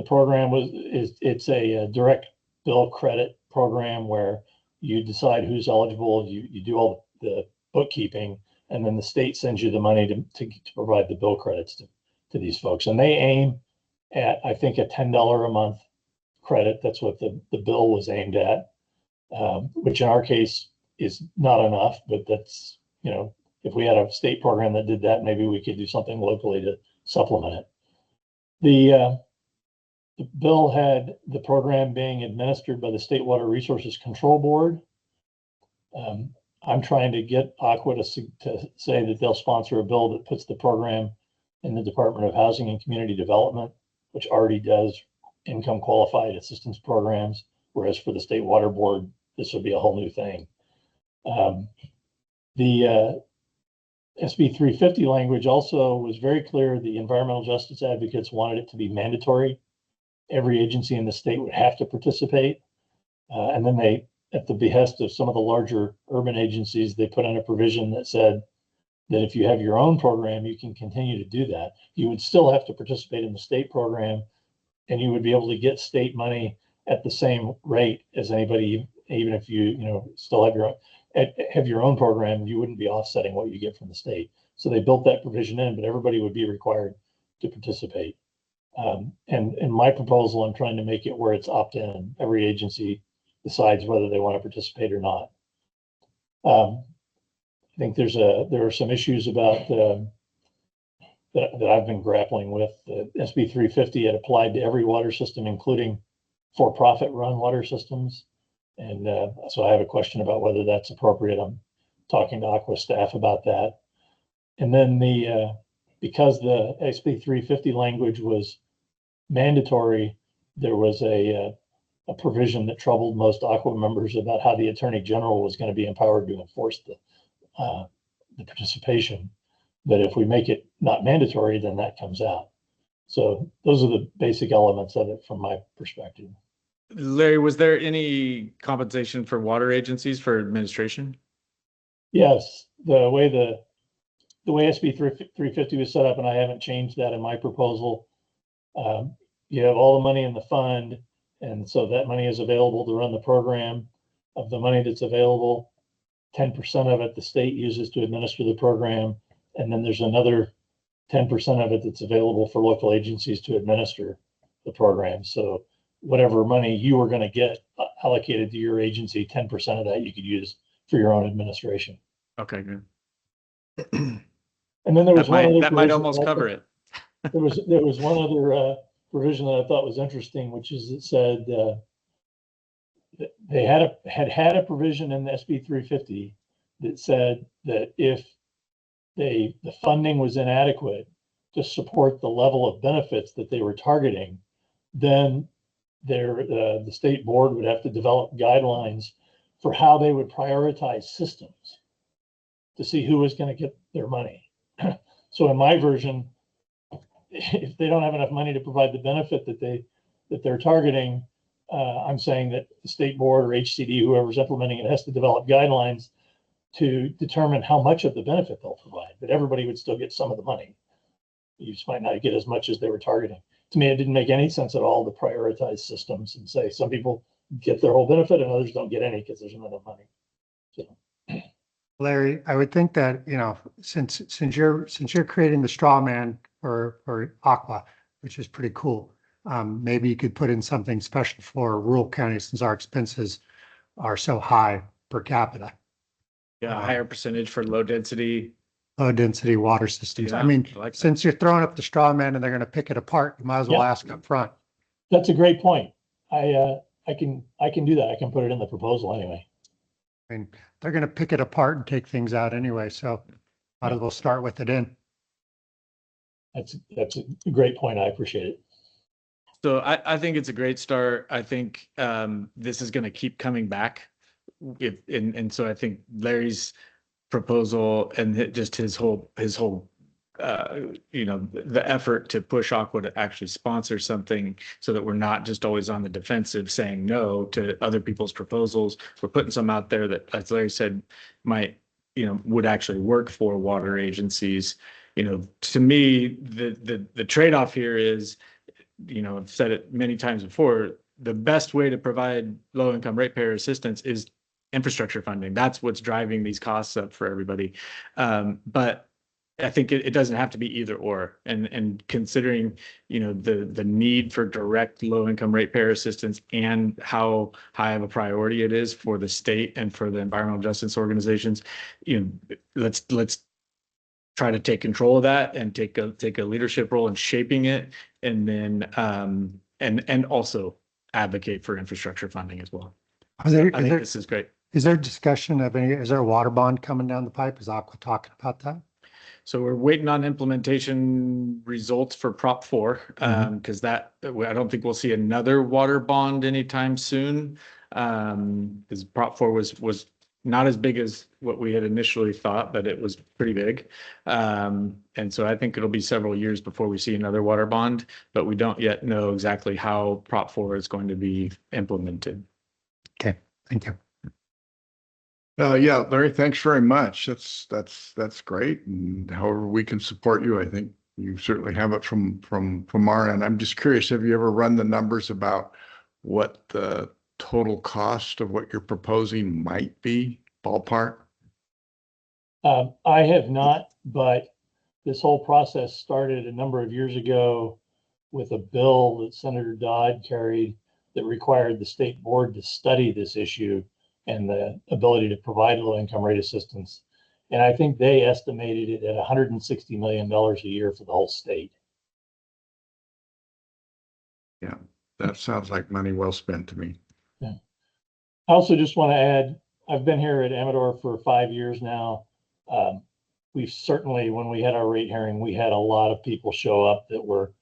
program it's a direct bill credit program where you decide who's eligible, you do all the bookkeeping, and then the state sends you the money to provide the bill credits to these folks. And they aim at, I think, a $10 a month credit. That's what the bill was aimed at, which in our case is not enough, but that's, if we had a state program that did that, maybe we could do something locally to supplement it. The bill had the program being administered by the State Water Resources Control Board. I'm trying to get Aqua to say that they'll sponsor a bill that puts the program in the Department of Housing and Community Development, which already does income qualified assistance programs, whereas for the State Water Board, this would be a whole new thing. The SB 350 language also was very clear. The environmental justice advocates wanted it to be mandatory. Every agency in the state would have to participate. And then they, at the behest of some of the larger urban agencies, they put in a provision that said that if you have your own program, you can continue to do that. You would still have to participate in the state program, and you would be able to get state money at the same rate as anybody, even if you, still have your own program, you wouldn't be offsetting what you get from the state. So they built that provision in, but everybody would be required to participate. And in my proposal, I'm trying to make it where it's opt-in. Every agency decides whether they want to participate or not. I think there are some issues about that I've been grappling with. The SB 350 had applied to every water system, including for-profit run water systems. And so I have a question about whether that's appropriate. I'm talking to Aqua staff about that. And then because the SB 350 language was mandatory, there was a provision that troubled most Aqua members about how the Attorney General was going to be empowered to enforce the participation. But if we make it not mandatory, then that comes out. So those are the basic elements of it from my perspective. Larry, was there any compensation for water agencies for administration? Yes, the way SB 350 was set up, and I haven't changed that in my proposal. You have all the money in the fund, and so that money is available to run the program. Of the money that's available, 10% of it the state uses to administer the program, and then there's another 10% of it that's available for local agencies to administer the program. So whatever money you were going to get allocated to your agency, 10% of that you could use for your own administration. Okay, good. And then there was that might almost cover it. There was one other provision that I thought was interesting, which is it said they had a provision in the SB 350 that said that if the funding was inadequate to support the level of benefits that they were targeting, then the state board would have to develop guidelines for how they would prioritize systems to see who was going to get their money. So in my version, if they don't have enough money to provide the benefit that they're targeting, I'm saying that the state board or HCD, whoever's implementing it, has to develop guidelines to determine how much of the benefit they'll provide, but everybody would still get some of the money. You just might not get as much as they were targeting. To me, it didn't make any sense at all to prioritize systems and say some people get their whole benefit and others don't get any because there's not enough money. So. Larry, I would think that, since you're creating the straw man for Aqua, which is pretty cool, maybe you could put in something special for rural counties since our expenses are so high per capita. Yeah, a higher percentage for low density Water systems. Yeah, I mean, I like that. since you're throwing up the straw man and they're going to pick it apart, you might as well Yeah. ask up front. That's a great point. I can do that. I can put it in the proposal anyway. I mean, they're going to pick it apart and take things out anyway, so might as well start with it in. That's a great point. I appreciate it. So I think it's a great start. I think this is going to keep coming back. And so I think Larry's proposal and just his whole the effort to push Aqua to actually sponsor something so that we're not just always on the defensive saying no to other people's proposals. We're putting some out there that, as Larry said, might, would actually work for water agencies. To me, the trade-off here is, I've said it many times before, the best way to provide low-income ratepayer assistance is infrastructure funding. That's what's driving these costs up for everybody. But I think it doesn't have to be either or. And considering, the need for direct low-income ratepayer assistance and how high of a priority it is for the state and for the environmental justice organizations, let's try to take control of that and take a leadership role in shaping it, and then and also advocate for infrastructure funding as well. Is there, I think this is great. is there discussion of any, is there a water bond coming down the pipe? Is Aqua talking about that? So we're waiting on implementation results for Prop 4, because I don't think we'll see another water bond anytime soon. Because Prop 4 was not as big as what we had initially thought, but it was pretty big. And so I think it'll be several years before we see another water bond, but we don't yet know exactly how Prop 4 is going to be implemented. Okay, thank you. Yeah, Larry, thanks very much. That's great. And however we can support you, I think you certainly have it from our end. I'm just curious, have you ever run the numbers about what the total cost of what you're proposing might be, ballpark? I have not, but this whole process started a number of years ago with a bill that Senator Dodd carried that required the state board to study this issue and the ability to provide low-income rate assistance. And I think they estimated it at $160 million a year for the whole state. Yeah, that sounds like money well spent to me. Yeah. I also just want to add, I've been here at Amador for 5 years now. We've certainly, when we had our rate hearing, we had a lot of people show up that were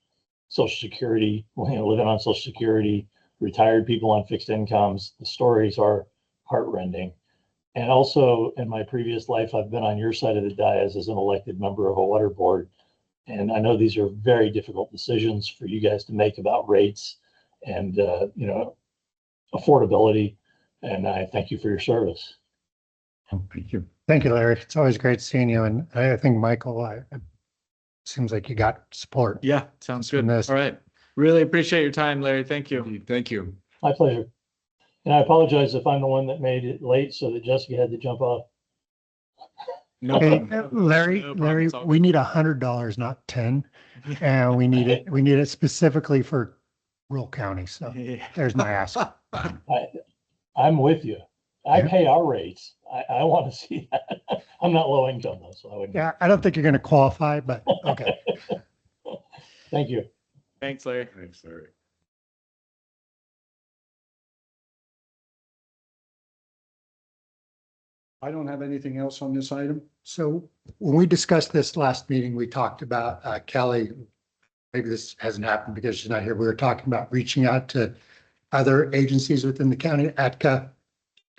Social Security, living on Social Security, retired people on fixed incomes. The stories are heartrending. And also in my previous life, I've been on your side of the dais as an elected member of a water board. And I know these are very difficult decisions for you guys to make about rates and, affordability. And I thank you for your service. Thank you. Thank you, Larry. It's always great seeing you. And I think, Michael, it seems like you got support. Yeah, sounds good. From this. All right. Really appreciate your time, Larry. Thank you. Thank you. My pleasure. And I apologize if I'm the one that made it late so that Jessica had to jump off. No Hey, problem. Larry, No problem. Larry, It's all we need $100, not 10. And we need it specifically for rural counties. So Yeah. there's my ask. I'm with you. I Yeah. pay our rates. I want to see that. I'm not low income though, so I wouldn't. Yeah, I don't think you're going to qualify, but okay. Thank you. Thanks, Larry. Thanks, Larry. I don't have anything else on this item. So when we discussed this last meeting, we talked about Kelly, maybe this hasn't happened because she's not here. We were talking about reaching out to other agencies within the county, ATCA,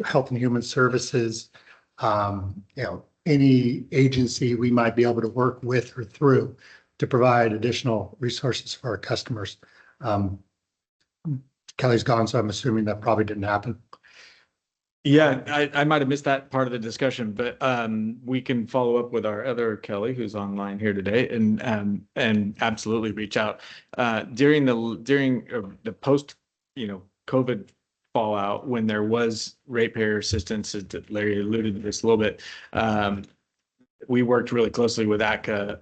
Health and Human Services, any agency we might be able to work with or through to provide additional resources for our customers. Kelly's gone, so I'm assuming that probably didn't happen. Yeah, I might have missed that part of the discussion, but we can follow up with our other Kelly, who's online here today, and absolutely reach out during the post COVID fallout, when there was ratepayer assistance, that Larry alluded to this a little bit. We worked really closely with ATCA,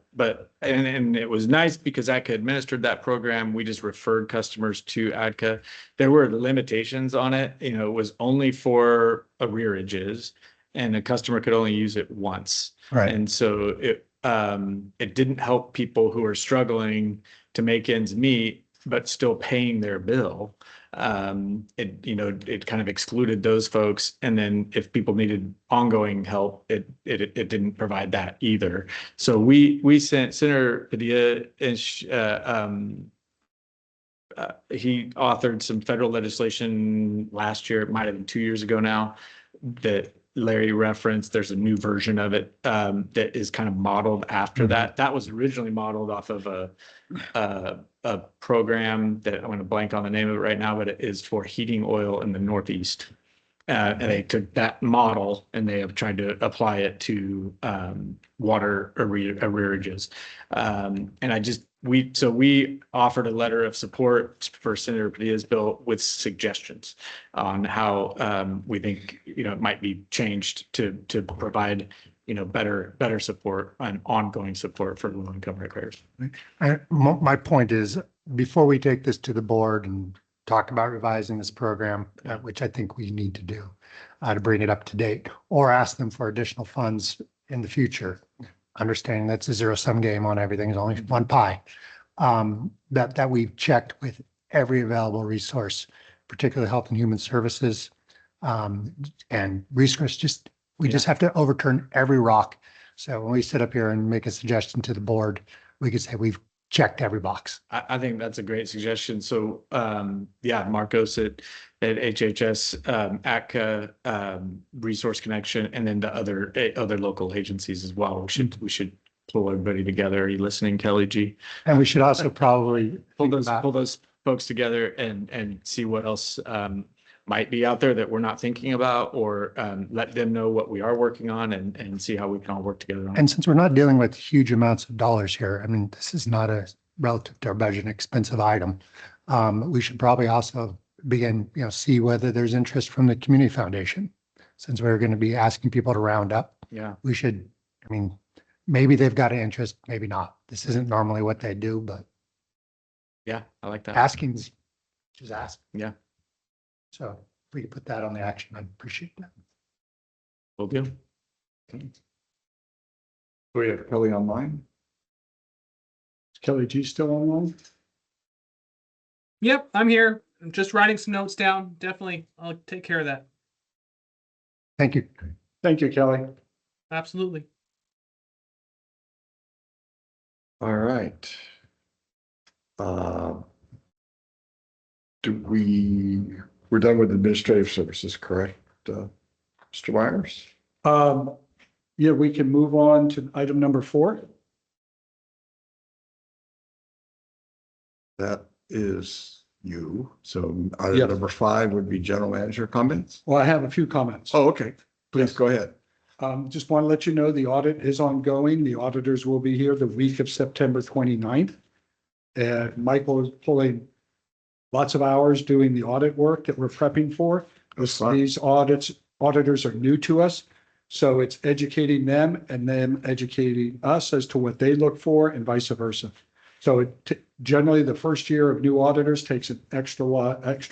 and it was nice because ATCA administered that program. We just referred customers to ATCA. There were limitations on it. It was only for arrearages, and a customer could only use it once. Right. And so it didn't help people who are struggling to make ends meet, but still paying their bill. It kind of excluded those folks. And then if people needed ongoing help, it didn't provide that either. So we sent Senator Padilla, he authored some federal legislation last year, it might have been 2 years ago now, that Larry referenced, there's a new version of it that is kind of modeled after that. That was originally modeled off of a program that I'm going to blank on the name of it right now, but it is for heating oil in the Northeast. And they took that model and they have tried to apply it to water arrearages. And we offered a letter of support for Senator Padilla's bill with suggestions on how we think, it might be changed to provide, better support and ongoing support for low-income ratepayers. My point is, before we take this to the board and talk about revising this program, which I think we need to do, to bring it up to date, or ask them for additional funds in the future, understanding that's a zero-sum game on everything, is only one pie. That we've checked with every available resource, particularly Health and Human Services, and resource. We just have to overturn every rock. So when we sit up here and make a suggestion to the board, we could say we've checked every box. I think that's a great suggestion. So, Marcos at HHS, ACCA, Resource Connection, and then the other local agencies as well. We should pull everybody together. Are you listening, Kelly G? And we should also probably Pull those folks together and see what else might be out there that we're not thinking about, or let them know what we are working on and see how we can all work together on it. And since we're not dealing with huge amounts of dollars here, I mean, this is not a relative to our budget, an expensive item. We should probably also begin, see whether there's interest from the community foundation. Since we're going to be asking people to round up, we should, maybe they've got an interest, maybe not. This isn't normally what they do, but Yeah, I like that. asking's just ask. Yeah. So if we could put that on the action, I'd appreciate that. Will do. We have Kelly online. Is Kelly G still online? Yep, I'm here. I'm just writing some notes down. Definitely, I'll take care of that. Thank you. Thank you, Kelly. Absolutely. All right. We're done with administrative services, correct? Mr. Myers? Yeah, we can move on to item number 4. That is you. So Yes. item number 5 would be general manager comments. Well, I have a few comments. Oh, okay. Please go ahead. Just want to let you know the audit is ongoing. The auditors will be here the week of September 29th. And Michael is pulling lots of hours doing the audit work that we're prepping for. That's fine. These auditors are new to us. So it's educating them and them educating us as to what they look for and vice versa. So generally the first year of new auditors takes an extra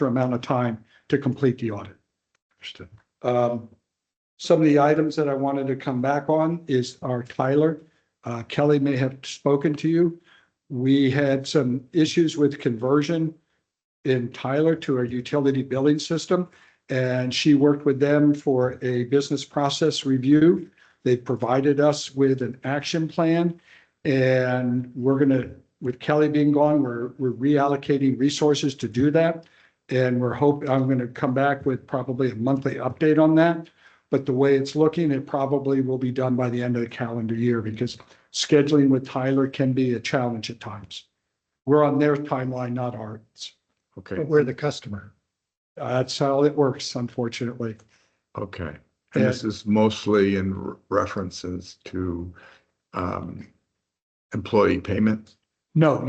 amount of time to complete the audit. Understood. Some of the items that I wanted to come back on is our Tyler. Kelly may have spoken to you. We had some issues with conversion in Tyler to our utility billing system, and she worked with them for a business process review. They provided us with an action plan, and with Kelly being gone, we're reallocating resources to do that. And I'm going to come back with probably a monthly update on that. But the way it's looking, it probably will be done by the end of the calendar year, because scheduling with Tyler can be a challenge at times. We're on their timeline, not ours. Okay. But we're the customer. That's how it works, unfortunately. Okay. And this is mostly in references to employee payments? No,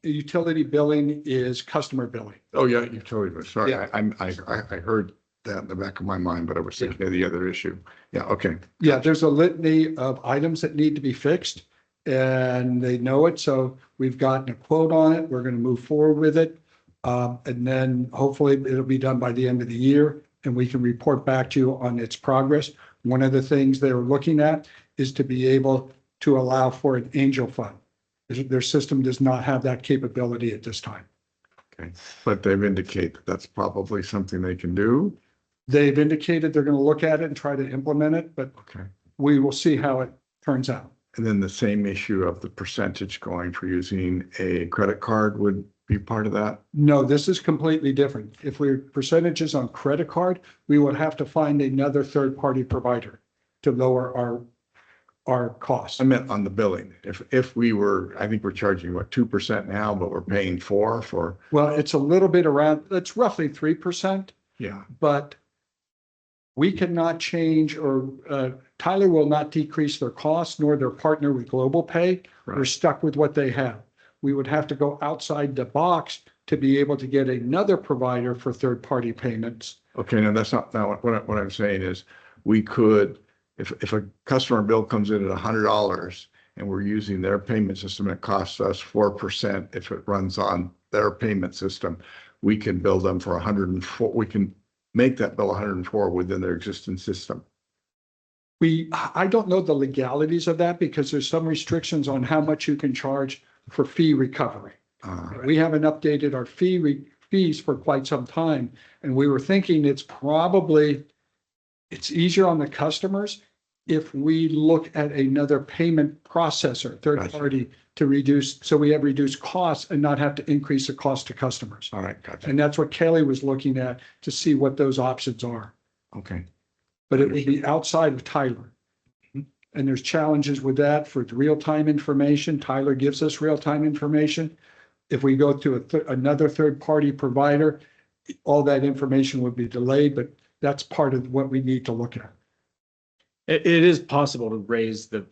utility billing is customer billing. Oh, yeah, utility. Sorry, Yeah. I heard that in the back of my mind, but I was thinking of the other issue. Yeah, okay. Yeah, there's a litany of items that need to be fixed, and they know it. So we've gotten a quote on it. We're going to move forward with it. And then hopefully it'll be done by the end of the year, and we can report back to you on its progress. One of the things they're looking at is to be able to allow for an angel fund. Their system does not have that capability at this time. Okay. But they've indicated that that's probably something they can do. They've indicated they're going to look at it and try to implement it, but Okay. we will see how it turns out. And then the same issue of the percentage going for using a credit card would be part of that? No, this is completely different. If we're percentages on credit card, we would have to find another third-party provider to lower our costs. I meant on the billing. If we were, I think we're charging what, 2% now, but we're paying 4 for, Well, it's a little bit around, it's roughly 3%, yeah. but we cannot change or Tyler will not decrease their costs nor their partner with Global Pay. We're Right. stuck with what they have. We would have to go outside the box to be able to get another provider for third-party payments. Okay, no, that's not, what I'm saying is, we could, if a customer bill comes in at $100 and we're using their payment system, it costs us 4% if it runs on their payment system, we can bill them for 104, we can make that bill 104 within their existing system. I don't know the legalities of that because there's some restrictions on how much you can charge for fee recovery. We haven't updated our fees for quite some time. And we were thinking it's easier on the customers if we look at another payment processor, third Gotcha. party, to reduce, so we have reduced costs and not have to increase the cost to customers. All right, gotcha. And that's what Kelly was looking at to see what those options are. Okay, But it would be outside of Tyler. And there's challenges with that for real-time information. Tyler gives us real-time information. If we go to another third-party provider, all that information would be delayed, but that's part of what we need to look at. It is possible to raise the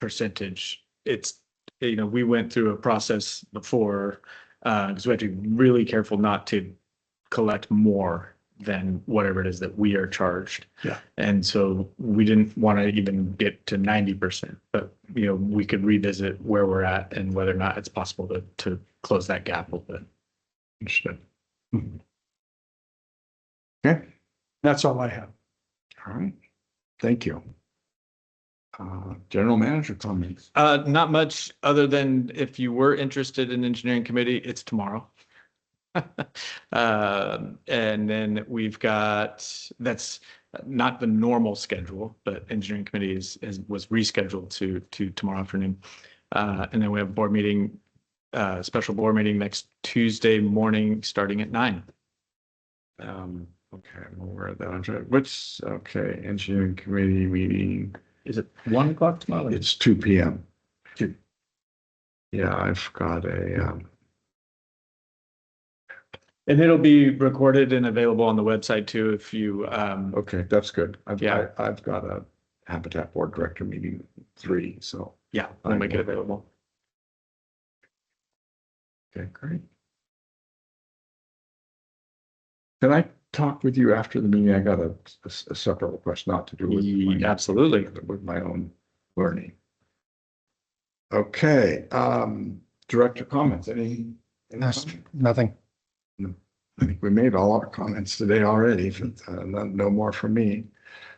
percentage. It's, we went through a process before, because we have to be really careful not to collect more than whatever it is that we are charged. Yeah. And so we didn't want to even get to 90%, but we could revisit where we're at and whether or not it's possible to close that gap a little bit. understood. Okay, That's all I have. all right, thank you. General manager comments. Not much other than if you were interested in engineering committee, it's tomorrow. And then we've got, that's not the normal schedule, but engineering committee was rescheduled to tomorrow afternoon. And then we have a board meeting, special board meeting next Tuesday morning, starting at 9. Okay, I'm aware of that. I'm sorry. Okay, engineering committee meeting. Is it 1 o'clock tomorrow? It's 2 PM. 2. Yeah, I've got And it'll be recorded and available on the website too, if you, okay, that's good. Yeah. I've got a Habitat Board Director meeting 3, so. yeah, we'll make it available. Okay, great. Can I talk with you after the meeting? I got a separate request, not to do with. Absolutely. With my own learning. Okay, director comments, any? Nothing. I think we made all our comments today already, no more from me.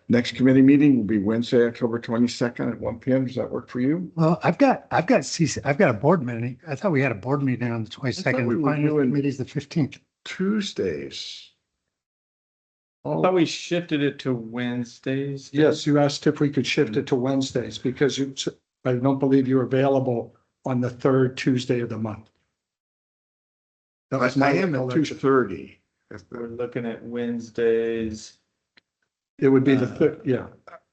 Next committee meeting will be Wednesday, October 22nd at 1 PM. Does that work for you? Well, I've got a board meeting. I thought we had a board meeting on the 22nd. we The were finance doing- committee's the 15th. Tuesdays. I thought we shifted it to Wednesdays. Yes, you asked if we could shift it to Wednesdays because I don't believe you're available on the third Tuesday of the month. That was my I am at recollection. 2:30. We're looking at Wednesdays. It would be the third, yeah.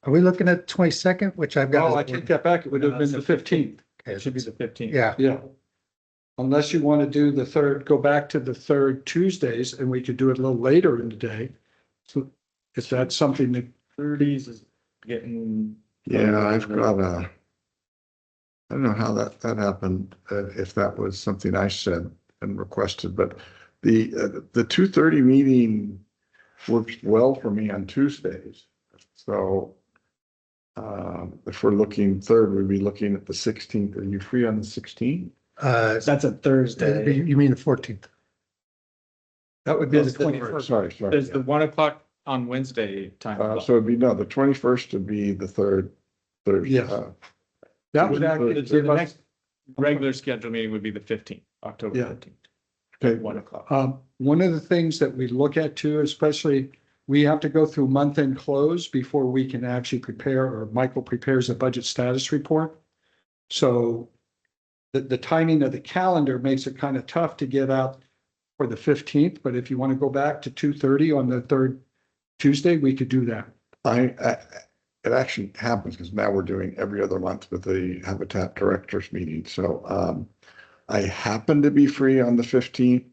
Are we looking at 22nd, which I've got? Oh, I take that back. It would have been the 15th. Okay, It should be the 15th. Yeah, Yeah. Unless you want to do the third, go back to the third Tuesdays and we could do it a little later in the day. So if that's something that, 30s is getting. Yeah, I've got I don't know how that happened, if that was something I said and requested, but the 2:30 meeting works well for me on Tuesdays. So if we're looking third, we'd be looking at the 16th. Are you free on the 16th? That's a Thursday. you mean the 14th? that would be the That's the 21st. Sorry. There's the 1 o'clock on Wednesday time. So it'd be, no, the 21st would be the third Thursday. Yes. That would actually The give us, next regular scheduled meeting would be the 15th, October Yeah. 15th, Okay, 1 o'clock. one of the things that we look at too, especially we have to go through month-end close before we can actually prepare, or Michael prepares a budget status report. So the timing of the calendar makes it kind of tough to get out for the 15th, but if you want to go back to 2:30 on the third Tuesday, we could do that. It actually happens because now we're doing every other month with the Habitat Directors meeting. So I happen to be free on the 15th.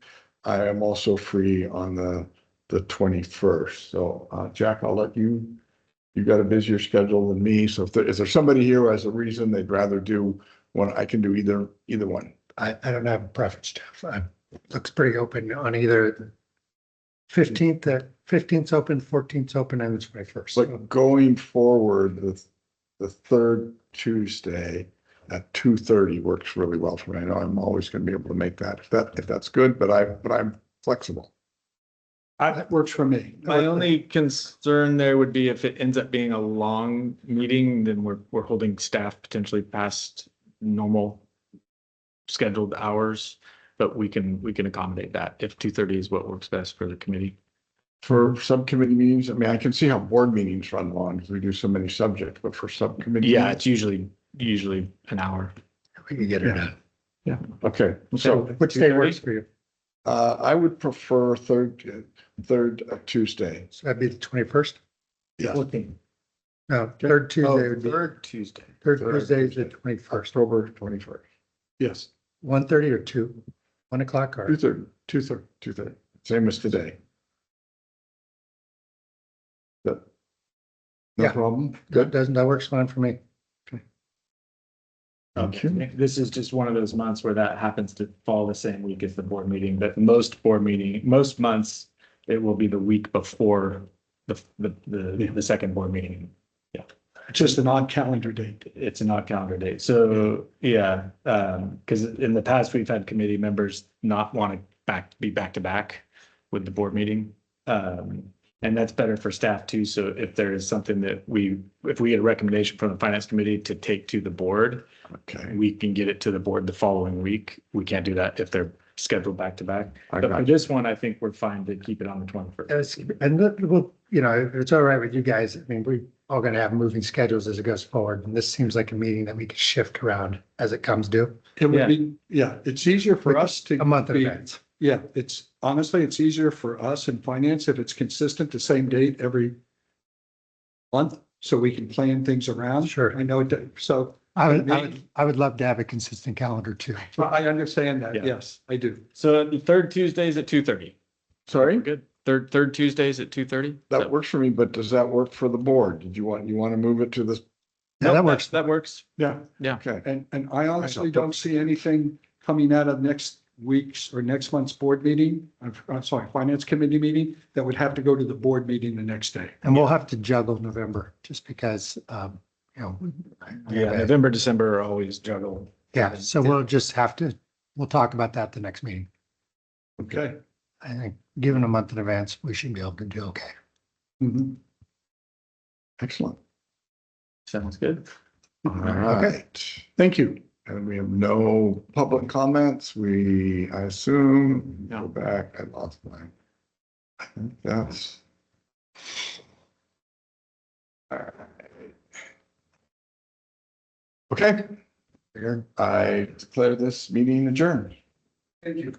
I am also free on the 21st. So Jack, I'll let you, you've got a busier schedule than me. So is there somebody here who has a reason they'd rather do one? I can do either one. I don't have a preference, Jeff. Looks pretty open on either 15th's open, 14th's open, and the 21st. But going forward, the third Tuesday at 2:30 works really well for me. I know I'm always going to be able to make that if that's good, but I'm flexible. That works for me. My only concern there would be if it ends up being a long meeting, then we're holding staff potentially past normal scheduled hours. But we can accommodate that if 2:30 is what works best for the committee. For subcommittee meetings, I mean, I can see how board meetings run long because we do so many subjects, but for subcommittee. Yeah, meetings- it's usually an hour. We can get it done. Okay, so Which day works for you? I would prefer third Tuesday. So that'd be the 21st? Yes. No, third Tuesday would be, Third Tuesday. third Tuesday is the 21st. October 21st. Yes. 1:30 or 2? 1 o'clock or? 2:30, same as today. That, no Yeah. problem? That doesn't, that works fine for me. Thank you. This is just one of those months where that happens to fall the same week as the board meeting, but most months, it will be the week before the second board meeting. It's just an odd calendar date. It's an odd calendar date. So, yeah, because in the past, we've had committee members not want to be back to back with the board meeting. And that's better for staff too. So if there is something that if we get a recommendation from the finance committee to take to the board, Okay. we can get it to the board the following week. We can't do that if they're scheduled back to back. I But got for you. this one, I think we're fine to keep it on the 21st. And well, if it's all right with you guys, I mean, we all gonna have moving schedules as it goes forward. And this seems like a meeting that we can shift around as it comes due. It would Yeah. be, yeah, it's easier for us to. A month in be- advance. Yeah, it's honestly, it's easier for us in finance if it's consistent, the same date every month, so we can plan things around. Sure. I know it, so I would love to have a consistent calendar too. I understand that. Yeah. Yes, I do. So the third Tuesdays at 2:30. Sorry, Good. Third Tuesdays at 2:30. that works for me, but does that work for the board? You want to move it to this? Yeah, that works. That works. Yeah. Okay. And I honestly don't see anything coming out of next week's or next month's board meeting. I'm sorry, finance committee meeting that would have to go to the board meeting the next day. And we'll have to juggle November just because, Yeah, November, December are always juggled. Yeah, so we'll just have to, we'll talk about that the next meeting. Okay. I think, given a month in advance, we should be able to do okay. Mhm. Excellent. Sounds good. All right. Thank you. And we have no public comments. I assume, go back, I lost mine. I think that's. All right. Okay. I declare this meeting adjourned. Thank you.